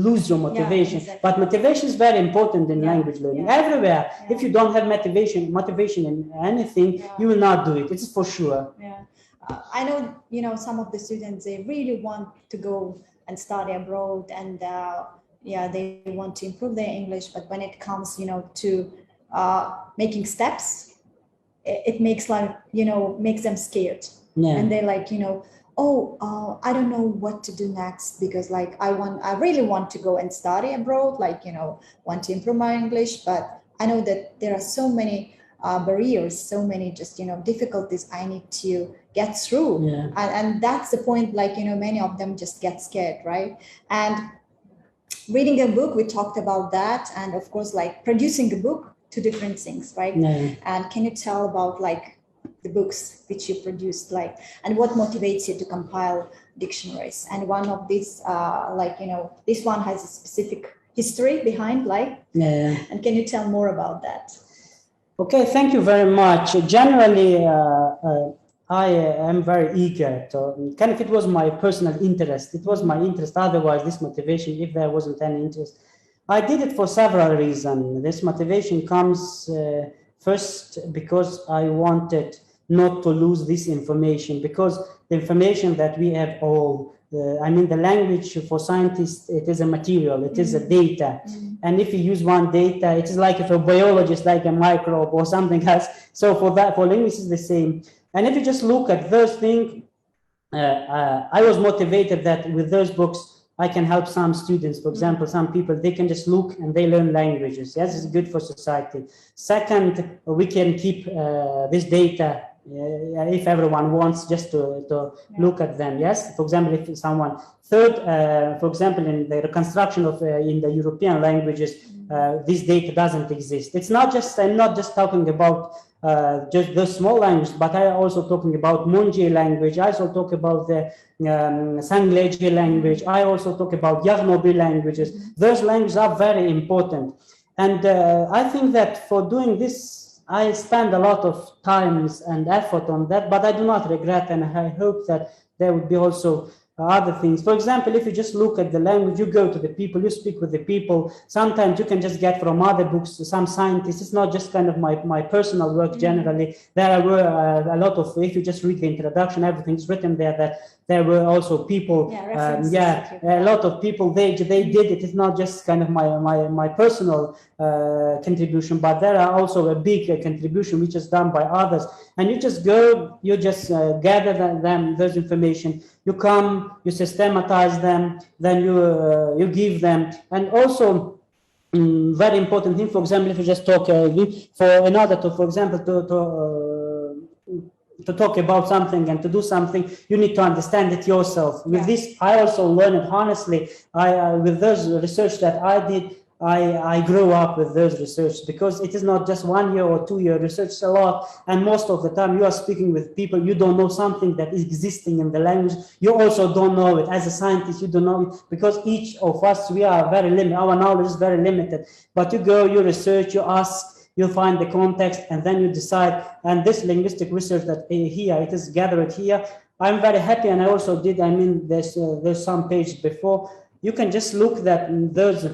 lose your motivation. Exactly. But motivation is very important in language learning. Everywhere. If you don't have motivation in anything, you will not do it. It's for sure. Yeah. I know, you know, some of the students, they really want to go and study abroad, and they want to improve their English. But when it comes, you know, to making steps, it makes makes them scared. And they're like, you know, I don't know what to do next, because like I really want to go and study abroad, like, you know, want to improve my English, but I know that there are so many barriers, so many just, you know, difficulties I need to get through. And that's the point, like, you know, many of them just get scared, right? And reading a book, we talked about that, and of course, like producing a book, two different things, right? And can you tell about like the books which you produced, like, and what motivates you to compile dictionaries? And one of these, like, you know, this one has a specific history behind, like, and can you tell more about that? Okay, thank you very much. Generally, I am very eager to, kind of, it was my personal interest. It was my interest. Otherwise, this motivation, if there wasn't any interest, I did it for several reasons. This motivation comes first because I wanted not to lose this information, because the information that we have all, the language for scientists, it is a material, it is a data. And if you use one data, it is like if a biologist, like a microbe or something else. So for linguists, it's the same. And if you just look at those things, I was motivated that with those books, I can help some students. For example, some people, they can just look and they learn languages. Yes, it's good for society. Second, we can keep this data if everyone wants just to look at them. Yes, for example, if someone. Third, for example, in the reconstruction of in the European languages, this data doesn't exist. It's not just, I'm not just talking about just the small language, but I also talking about Munji language. I also talk about the Sangleji language. I also talk about Yaghnobi languages. Those languages are very important. And I think that for doing this, I spend a lot of time and effort on that, but I do not regret, and I hope that there would be also other things. For example, if you just look at the language, you go to the people, you speak with the people. Sometimes you can just get from other books, some scientists. It's not just kind of my personal work generally. There were a lot of, if you just read the introduction, everything's written there, that there were also people, a lot of people, they did it. It's not just kind of my personal contribution, but there are also a big contribution which is done by others. And you just go, you just gather those information. You come, you systematize them, then you give them. And also, very important thing, for example, if you just talk for another, for example, to talk about something and to do something, you need to understand it yourself. With this, I also learned it honestly. With those research that I did, I grew up with those research, because it is not just 1 year or 2 year research, a lot. And most of the time you are speaking with people, you don't know something that is existing in the language. You also don't know it. As a scientist, you don't know it, because each of us, we are very limited. Our knowledge is very limited. But you go, you research, you ask, you find the context, and then you decide. And this linguistic research that here, it is gathered here. I'm very happy. And I also did, there's some pages before. You can just look that those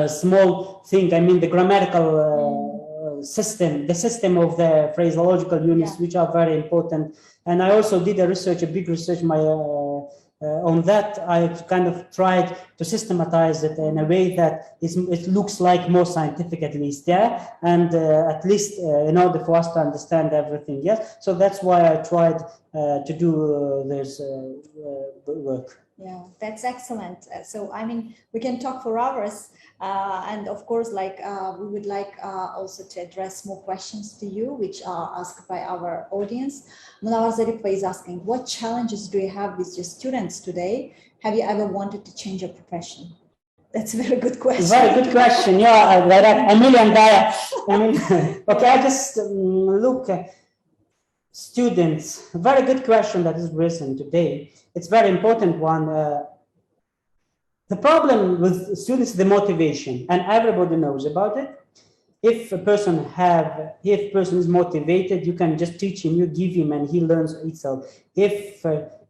small thing, the grammatical system, the system of the phraseological units, which are very important. And I also did a big research on that. I kind of tried to systematize it in a way that it looks like more scientific, at least, and at least in order for us to understand everything, So that's why I tried to do this work. Yeah, that's excellent. So, I mean, we can talk for hours. And of course, like we would like also to address more questions to you, which are asked by our audience. Munawar Zarifova is asking, what challenges do you have with your students today? Have you ever wanted to change your profession? That's a very good question. Very good question. Yeah, there are a million there. I mean, okay, I just look at students. Very good question that is risen today. It's very important one. The problem with students is the motivation, and everybody knows about it. If a person is motivated, you can just teach him, you give him, and he learns itself. If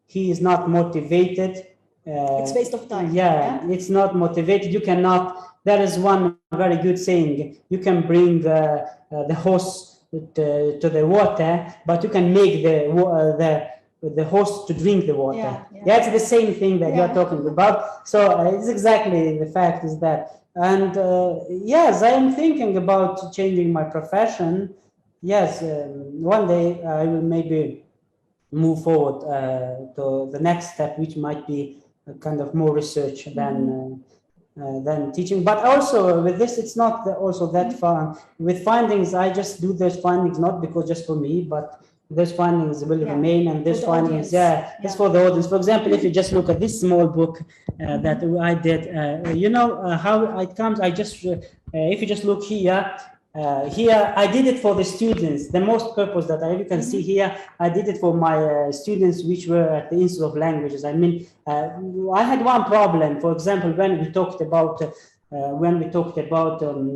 he is not motivated, it's waste of time. Yeah, it's not motivated. You cannot. There is one very good saying: you can bring the horse to the water, but you can make the horse to drink the water. Yeah, it's the same thing that you're talking about. So it's exactly the fact is that. And yes, I am thinking about changing my profession. Yes, one day I will maybe move forward to the next step, which might be kind of more research than teaching. But also with this, it's not also that fun. With findings, I just do those findings not because just for me, but those findings will remain, and those findings, it's for the audience. For example, if you just look at this small book that I did, you know how it comes. I just, if you just look here, here I did it for the students. The most purpose that you can see here, I did it for my students which were at the Institute of Languages. I mean, I had one problem. For example, when we talked about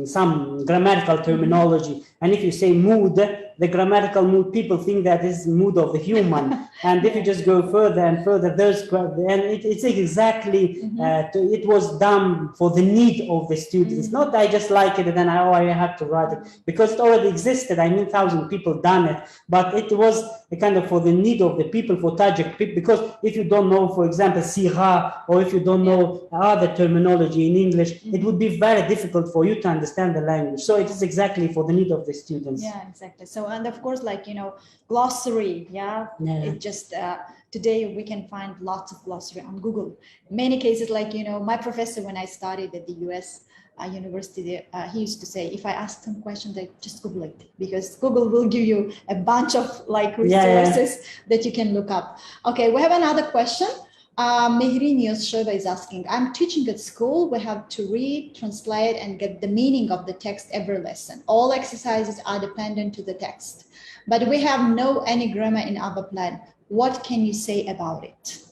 some grammatical terminology, and if you say mood, the grammatical mood, people think that is mood of the human. And if you just go further and further, and it's exactly, it was done for the need of the students. Not I just like it and then I have to write it, because it already existed. I mean, 1,000 people done it, but it was a kind of for the need of the people, for Tajik people, because if you don't know, for example, sira, or if you don't know other terminology in English, it would be very difficult for you to understand the language. So it is exactly for the need of the students. Yeah, exactly. So, and of course, like, you know, glossary, it just, today we can find lots of glossary on Google. Many cases, like, you know, my professor, when I studied at the US university, he used to say, if I ask some question, they just Google it, because Google will give you a bunch of like resources that you can look up. Okay, we have another question. Mehrin Yosheva is asking, I'm teaching at school. We have to read, translate, and get the meaning of the text every lesson. All exercises are dependent to the text, but we have any grammar in our plan. What can you say about it?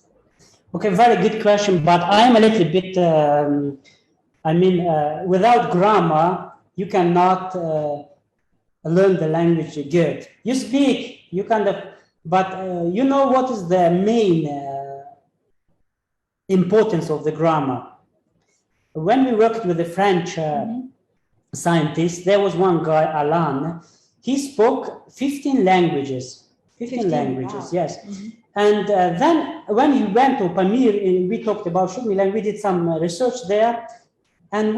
Okay, very good question, but I'm a little bit, without grammar, you cannot learn the language good. You speak, you kind of, but you know what is the main importance of the grammar. When we worked with the French scientists, there was one guy, Alain, he spoke 15 languages. 15 languages, wow. Yes. And then when he went to Pamirian, we talked about Shughni language, we did some research there. And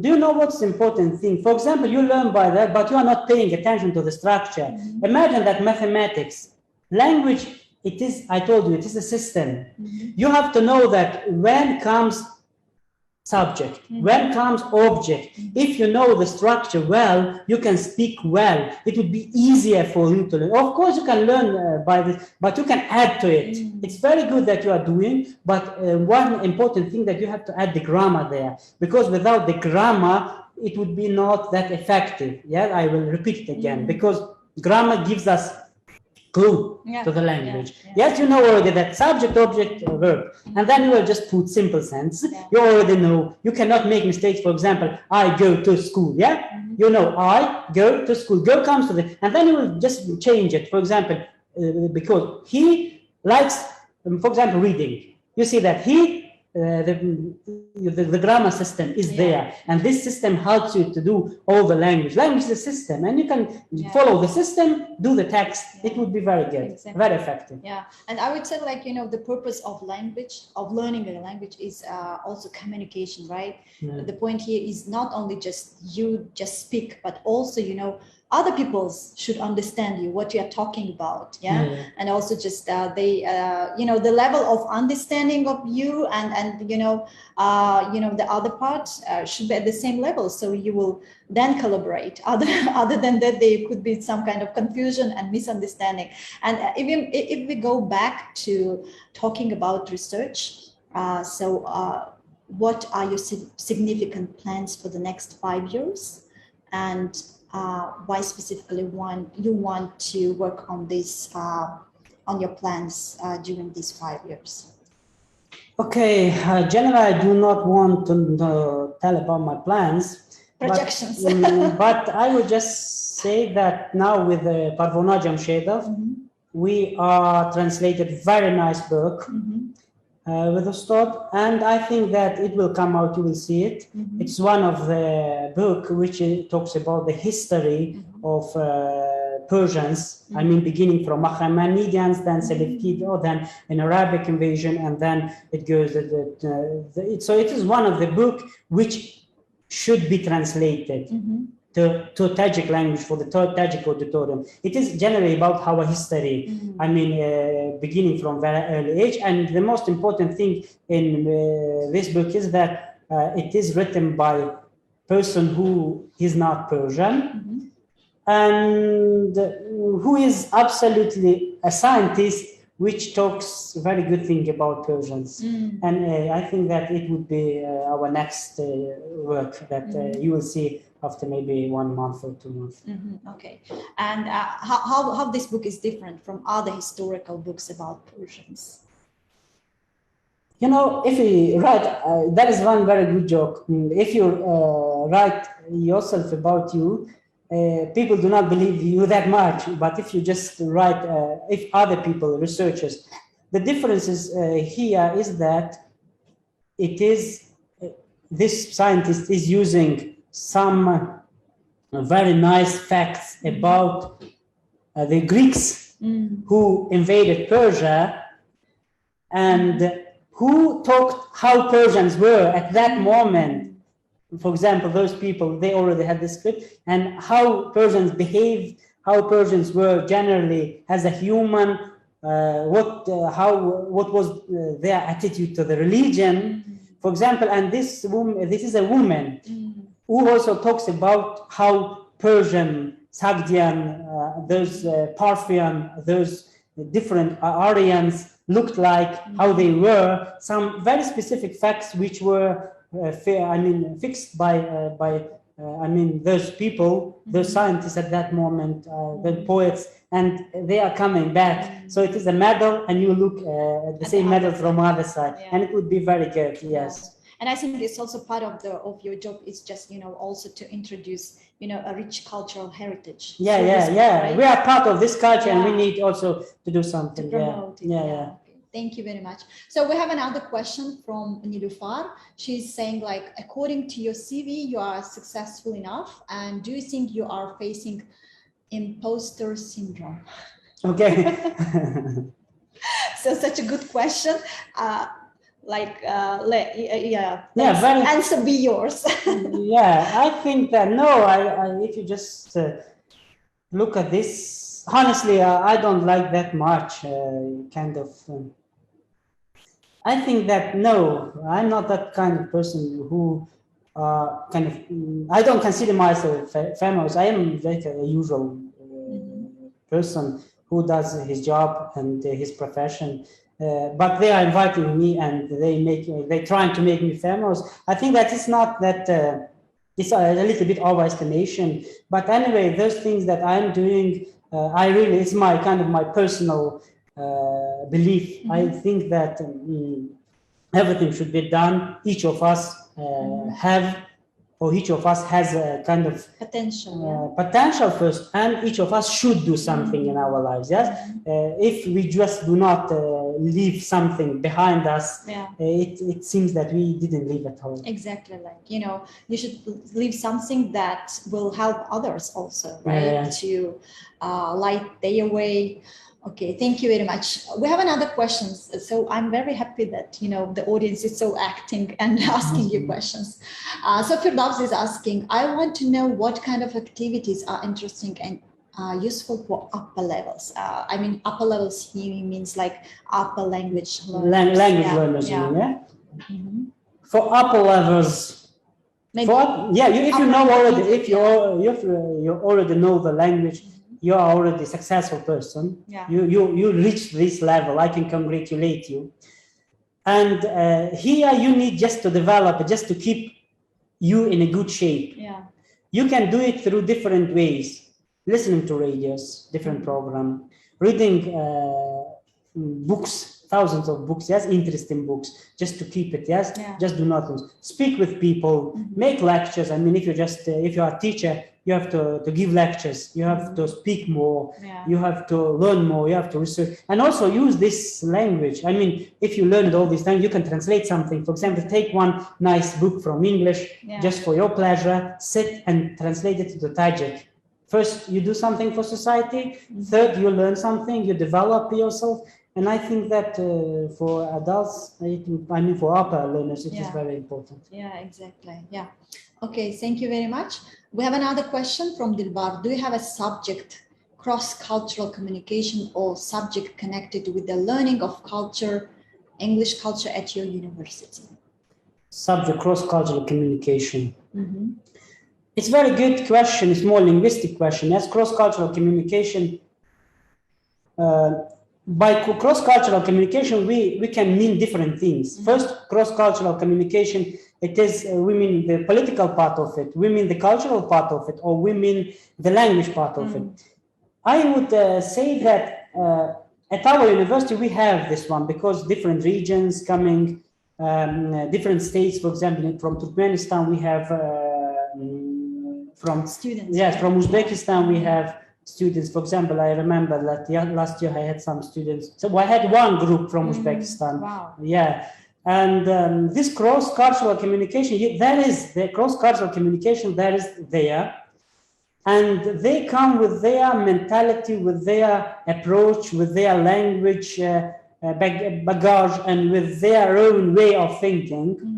do you know what's the important thing? For example, you learn by that, but you are not paying attention to the structure. Imagine that mathematics, language, it is, I told you, it is a system. You have to know that when comes subject, when comes object, if you know the structure well, you can speak well. It would be easier for you to learn. Of course, you can learn by this, but you can add to it. It's very good that you are doing, but one important thing that you have to add the grammar there, because without the grammar, it would be not that effective. Yeah, I will repeat it again, because grammar gives us clue to the language. Yes, you know already that subject, object, verb, and then you will just put simple sense. You already know. You cannot make mistakes. For example, I go to school. Yeah, you know, I go to school. Go comes to the, and then you will just change it. For example, because he likes, for example, reading. You see that he. The grammar system is there, and this system helps you to do all the language. Language is a system, and you can follow the system, do the text. It would be very good, very effective. Yeah, and I would say, like, you know, the purpose of language, of learning a language, is also communication, right? The point here is not only just you just speak, but also, you know, other peoples should understand you, what you are talking about. And also just they the level of understanding of you and the other part should be at the same level, so you will then collaborate. Other than that, there could be some kind of confusion and misunderstanding. And even if we go back to talking about research, what are your significant plans for the next 5 years, and why specifically you want to work on this, on your plans during these 5 years? Okay, generally, I do not want to tell about my plans. Projections. But I would just say that now with Parvona Jamshedov, we are translated very nice book with Ustad, and I think that it will come out, you will see it. It's one of the book which talks about the history of Persians, I mean, beginning from Achaemenidians, then Seleucid, then an Arabic invasion, and then it goes, so it is one of the book which should be translated to Tajik language for the Tajik auditorium. It is generally about our history, I mean, beginning from very early age. And the most important thing in this book is that it is written by a person who is not Persian, and who is absolutely a scientist which talks very good thing about Persians. And I think that it would be our next work that you will see after maybe 1 month or 2 months. Okay. And how this book is different from other historical books about Persians? You know, if you write, that is one very good joke. If you write yourself about you, people do not believe you that much. But if you just write, if other people, researchers, the difference is here is that it is, this scientist is using some very nice facts about the Greeks who invaded Persia and who talked how Persians were at that moment. For example, those people, they already had the script, and how Persians behaved, how Persians were generally as a human, what was their attitude to the religion, for example. And this is a woman who also talks about how Persian, Sogdian, those Parthian, those different Aryans looked like, how they were, some very specific facts which were fixed by those people, those scientists at that moment, the poets, and they are coming back. So it is a medal, and you look at the same medal from the other side, and it would be very good, yes. And I think it's also part of your job is just, also to introduce, a rich cultural heritage. Right? We are part of this culture, and we need also to do something. To promote it. Okay. Thank you very much. So we have another question from Nilufar. She's saying, like, according to your CV, you are successful enough, and do you think you are facing imposter syndrome? Okay. So such a good question. Answer be yours. I think that no, if you just look at this, honestly, I don't like that much, kind of. I think that no, I'm not that kind of person who I don't consider myself famous. I am like a usual person who does his job and his profession. But they are inviting me, and they trying to make me famous. I think that it's not that, it's a little bit overestimation. But anyway, those things that I'm doing, it's my kind of my personal belief. I think that everything should be done. Each of us each of us has a kind of potential first, and each of us should do something in our lives. Yes, if we just do not leave something behind us, it seems that we didn't leave at all. Exactly, like you should leave something that will help others also, right? To light their way, Okay, thank you very much. We have another question. So I'm very happy that, you know, the audience is so acting and asking you questions. So Firdaus is asking, I want to know what kind of activities are interesting and useful for upper levels. I mean, upper levels here means like upper language learners. Language learners, yeah. Mm-hmm. For upper levels, maybe if you know already, if you already know the language, you are already a successful person. Yeah. You reach this level. I can congratulate you. And here you need just to develop, just to keep you in a good shape. Yeah. You can do it through different ways: listening to radios, different program, reading books. Thousands of books, yes, interesting books, just to keep it, yes, just do not lose. Speak with people, make lectures. I mean, if you are a teacher, you have to give lectures, you have to speak more, you have to learn more, you have to research, and also use this language. I mean, if you learned all this time, you can translate something. For example, take one nice book from English, just for your pleasure, sit and translate it to Tajik. First, you do something for society. Third, you learn something, you develop yourself. And I think that for adults, I mean for upper learners, it is very important. Yeah, exactly. Yeah. Okay, thank you very much. We have another question from Dilbar. Do you have a subject, cross-cultural communication, or subject connected with the learning of culture, English culture at your university? Subject, cross-cultural communication. It's a very good question. It's more linguistic question. Yes, cross-cultural communication. By cross-cultural communication, we can mean different things. First, cross-cultural communication, it is, we mean the political part of it, we mean the cultural part of it, or we mean the language part of it. I would say that at our university, we have this one because different regions coming, different states, for example, from Turkmenistan, we have from students. Yes, from Uzbekistan, we have students. For example, I remember that last year I had some students. So I had one group from Uzbekistan. Wow. Yeah. And this cross-cultural communication, that is the cross-cultural communication that is there. And they come with their mentality, with their approach, with their language baggage, and with their own way of thinking.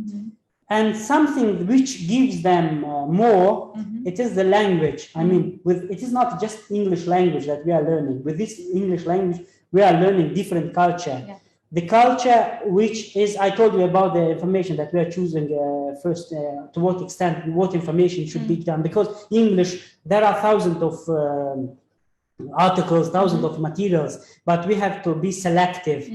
And something which gives them more, it is the language. I mean, it is not just English language that we are learning. With this English language, we are learning different culture. Yeah. The culture which is, I told you about the information that we are choosing first, to what extent, what information should be done. Because English, there are thousands of articles, thousands of materials, but we have to be selective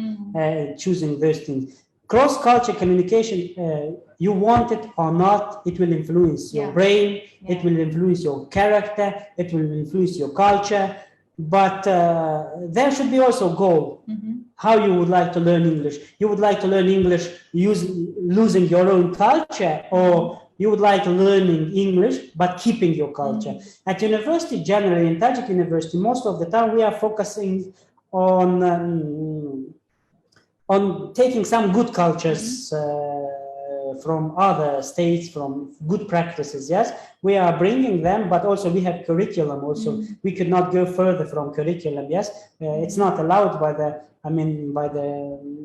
choosing those things. Cross-culture communication, you want it or not, it will influence your brain, it will influence your character, it will influence your culture, but there should be also a goal, how you would like to learn English. You would like to learn English losing your own culture, or you would like learning English but keeping your culture. At university, generally in Tajik University, most of the time we are focusing on taking some good cultures from other states, from good practices. Yes, we are bringing them, but also we have curriculum. Also, we could not go further from curriculum. Yes, it's not allowed by the. I mean,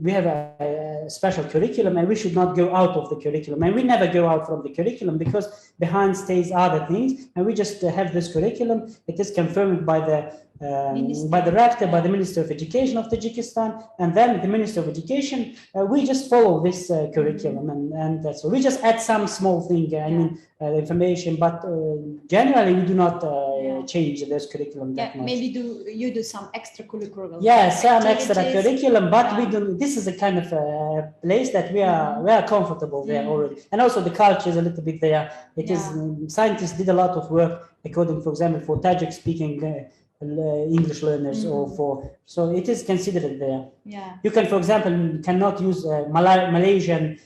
we have a special curriculum, and we should not go out of the curriculum. And we never go out from the curriculum because behind stays other things, and we just have this curriculum. It is confirmed by the rector, by the Minister of Education of Tajikistan, and then the Minister of Education. We just follow this curriculum, and so we just add some small thing. I mean, information, but generally we do not change this curriculum that much. Maybe you do some extracurricular. Yes, some extra curriculum, but we do. This is a kind of place that we are comfortable there already, and also the culture is a little bit there. It is scientists did a lot of work, according, for example, for Tajik speaking English learners, so it is considered there. Yeah, you can, for example, cannot use Malaysian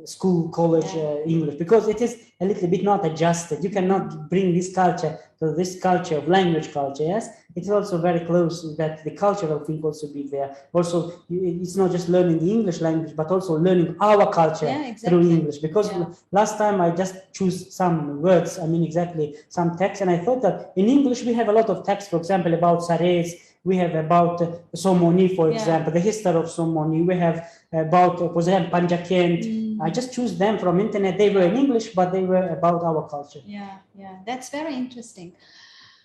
school, college English, because it is a little bit not adjusted. You cannot bring this culture to this culture of language culture. Yes, it's also very close that the cultural thing also be there. Also, it's not just learning the English language, but also learning our culture through English. Because last time I just choose some words, I mean exactly some text, and I thought that in English we have a lot of text, for example, about Sares, We have about Somoni, for example, the history of Somoni. We have about, for example, Panjakent. I just choose them from internet. They were in English, but they were about our culture. Yeah, that's very interesting.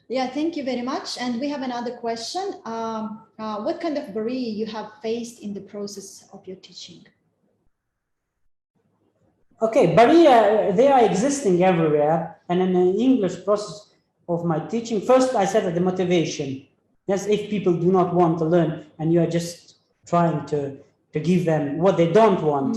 Yeah, thank you very much. And we have another question. What kind of barrier you have faced in the process of your teaching? Okay, barrier, they are existing everywhere. And in the English process of my teaching, first I said that the motivation. Yes, if people do not want to learn and you are just trying to give them what they don't want,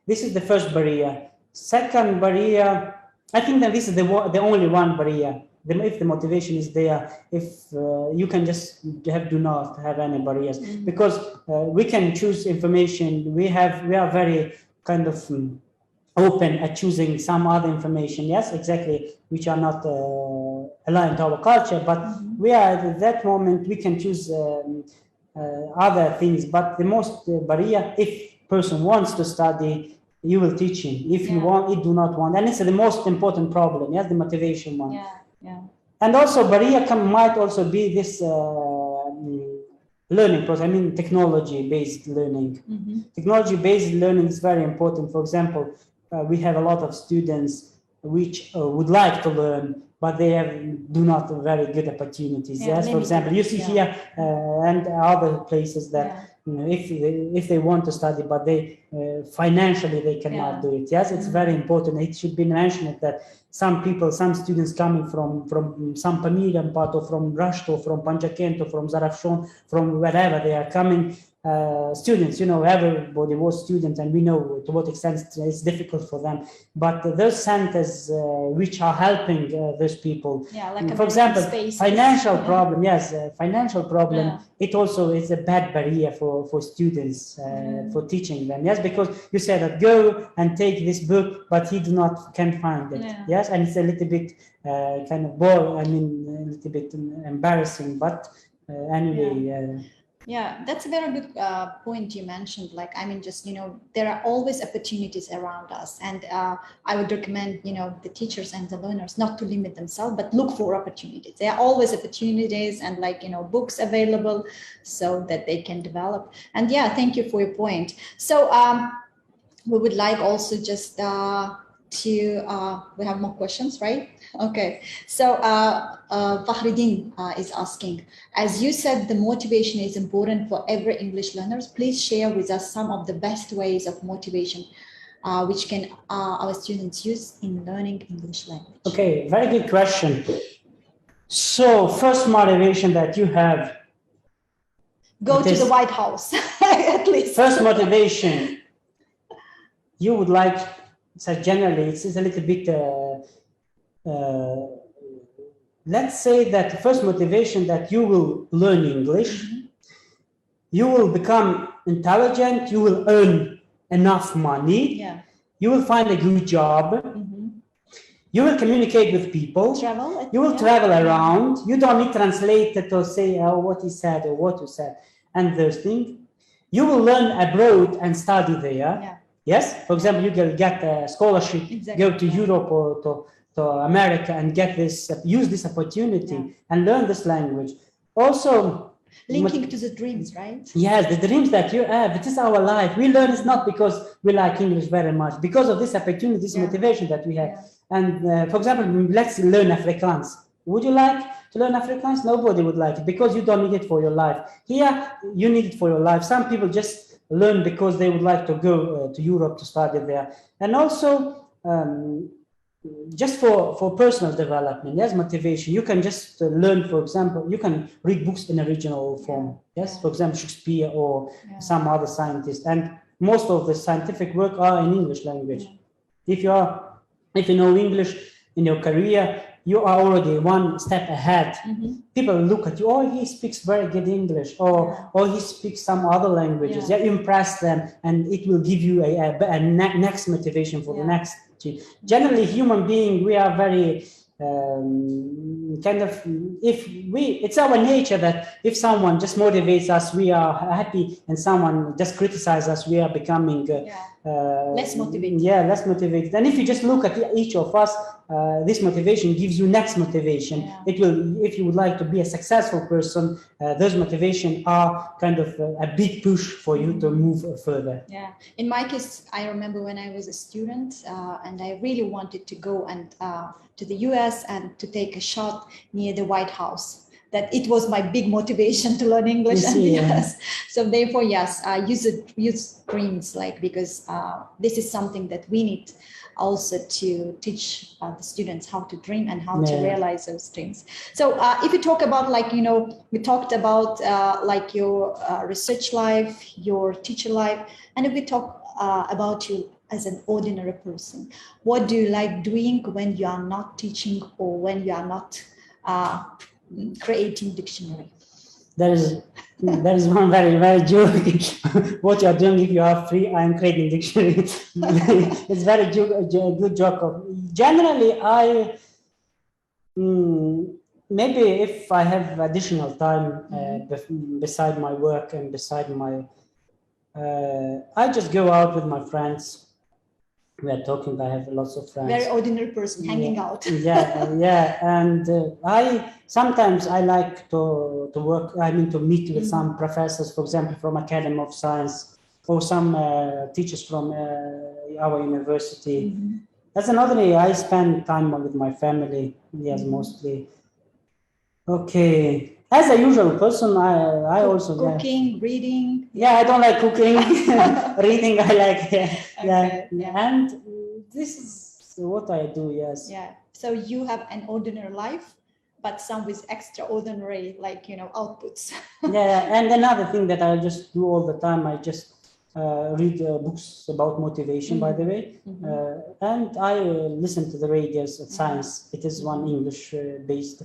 this is the first barrier. Second barrier, I think that this is the only one barrier. If the motivation is there, if you can just do not have any barriers, because we can choose information. We are very kind of open at choosing some other information, yes, exactly, which are not aligned to our culture, but we are at that moment, we can choose other things, but the most barrier, if person wants to study, you will teach him. If you want, you do not want, and it's the most important problem, yes, the motivation one. And also barrier might also be this learning process, I mean technology-based learning. Technology-based learning is very important. For example, we have a lot of students which would like to learn, but they do not have very good opportunities. Yes, for example, you see here and other places that if they want to study, but they financially they cannot do it. Yes, it's very important. It should be mentioned that some students coming from some Pamirian part, or from Russia, or from Panjakent, or from Zarafshon, from wherever they are coming. Students, everybody was students, and we know to what extent it's difficult for them. But those centers which are helping those people, like for example, financial problem, financial problem, it also is a bad barrier for students for teaching them. Yes, because you said that go and take this book, but he can't find it. Yes, and it's a little bit kind of a little bit embarrassing, but anyway. Yeah, that's a very good point you mentioned. There are always opportunities around us, and I would recommend, the teachers and the learners not to limit themselves, but look for opportunities. There are always opportunities and books available so that they can develop. And thank you for your point. So we would like also just we have more questions, right? Okay, so Fahridin is asking, as you said, the motivation is important for every English learners. Please share with us some of the best ways of motivation which can our students use in learning English language. Okay, very good question. So first motivation that you have, go to the White House at least. First motivation you would like. So generally, it's a little bit, let's say that the first motivation that you will learn English, you will become intelligent, you will earn enough money, you will find a good job, you will communicate with people, you will travel around, you don't need translator to say what he said or what you said, and those things. You will learn abroad and study there. Yes, for example, you can get a scholarship, go to Europe or to America and use this opportunity and learn this language. Also, linking to the dreams, right? Yes, the dreams that you have, it is our life. We learn it's not because we like English very much, because of this opportunity, this motivation that we have. And for example, let's learn Afrikaans. Would you like to learn Afrikaans? Nobody would like it because you don't need it for your life. Here, you need it for your life. Some people just learn because they would like to go to Europe to study there. And also, just for personal development, motivation. You can just learn, for example, you can read books in original form. For example, Shakespeare or some other scientist. And most of the scientific work are in English language. If you know English in your career, you are already one step ahead. People look at you, oh, he speaks very good English, or he speaks some other languages. You impress them, and it will give you a next motivation for the next. Generally, human being, we are very it's our nature that if someone just motivates us, we are happy, and someone just criticizes us, we are becoming less motivated. Yeah, less motivated. And if you just look at each of us, this motivation gives you next motivation. Yeah. It will, if you would like to be a successful person, those motivation are kind of a big push for you to move further. Yeah. In my case, I remember when I was a student and I really wanted to go and to the US and to take a shot near the White House. That it was my big motivation to learn English. And yes, so therefore, yes, use dreams, like, because this is something that we need also to teach the students how to dream and how to realize those dreams. So if you talk about, like, you know, we talked about like your research life, your teacher life, and if we talk about you as an ordinary person, what do you like doing when you are not teaching or when you are not creating dictionary? There is one very joke. What you are doing if you are free? I am creating dictionary. It's very good joke. Generally, I maybe if I have additional time beside my work and beside my, I just go out with my friends. We are talking. I have lots of friends. Very ordinary person hanging out. yeah, and I sometimes I like to work. I mean, to meet with some professors, for example, from Academy of Science, or some teachers from our university. That's another way. I spend time with my family. Yes, mostly. Okay. As a usual person, I also cooking, reading. Yeah, I don't like cooking. Reading, I like. And this is what I do. Yes. Yeah. So you have an ordinary life, but some with extraordinary, like, you know, outputs. Yeah. And another thing that I just do all the time, I just read books about motivation. By the way, and I listen to the radios at Science. It is one English based.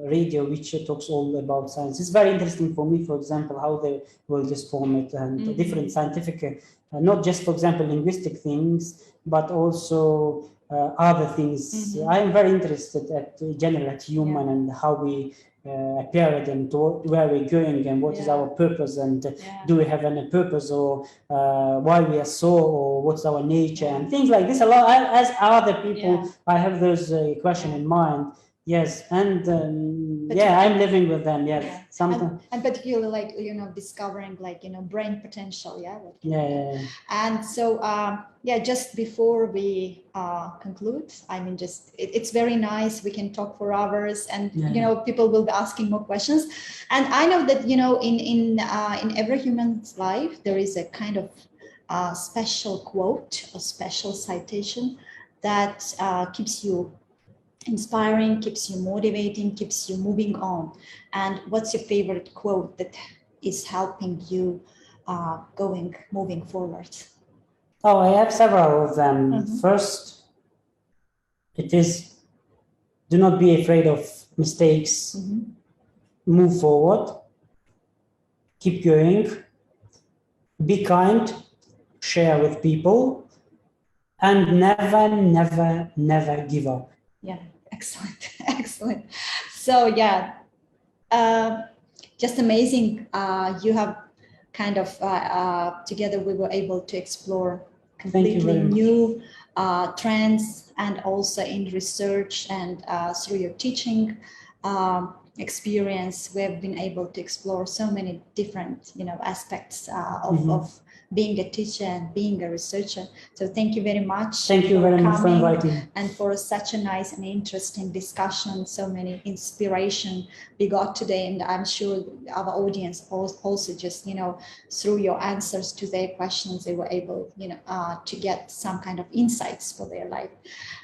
Radio which talks all about science. It's very interesting for me, for example, how they will just form it and different scientific, not just, for example, linguistic things, but also other things. I am very interested at general at human and how we appear and where we're going and what is our purpose and do we have any purpose or why we are so or what's our nature and things like this. A lot as other people, I have those question in mind. Yes, and I'm living with them. Yes, sometimes. And particularly, like, you know, discovering, like, you know, brain potential. And so, just before we conclude, I mean, just it's very nice. We can talk for hours, and you know, people will be asking more questions. And I know that, you know, in every human's life, there is a kind of special quote or special citation that keeps you inspiring, keeps you motivating, keeps you moving on. And what's your favorite quote that is helping you moving forward? Oh, I have several of them. First, it is, do not be afraid of mistakes. Move forward. Keep going. Be kind. Share with people. And never give up. Yeah, excellent, excellent. So just amazing. You have kind of together we were able to explore completely new trends, and also in research and through your teaching experience, we have been able to explore so many different, you know, aspects of being a teacher and being a researcher. So thank you very much. Thank you very much for inviting. And for such a nice and interesting discussion, so many inspiration we got today. And I'm sure our audience also just, you know, through your answers to their questions, they were able, you know, to get some kind of insights for their life.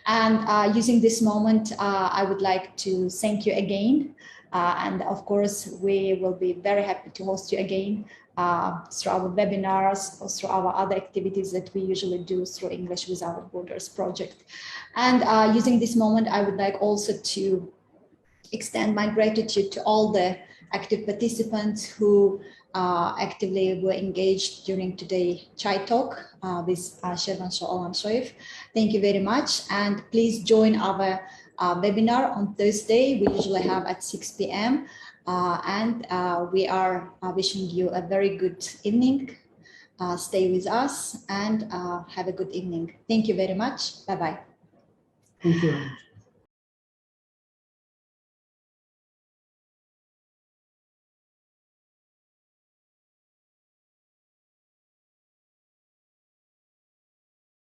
And using this moment, I would like to thank you again. And of course, we will be very happy to host you again through our webinars or through our other activities that we usually do through English Without Borders project. And using this moment, I would like also to extend my gratitude to all the active participants who actively were engaged during today's Chai Talk with Shervonshoh Alamshoev. Thank you very much. And please join our webinar on Thursday. We usually have at 6 p.m. And we are wishing you a very good evening. stay with us and have a good evening. Thank you very much. Bye-bye. Thank you.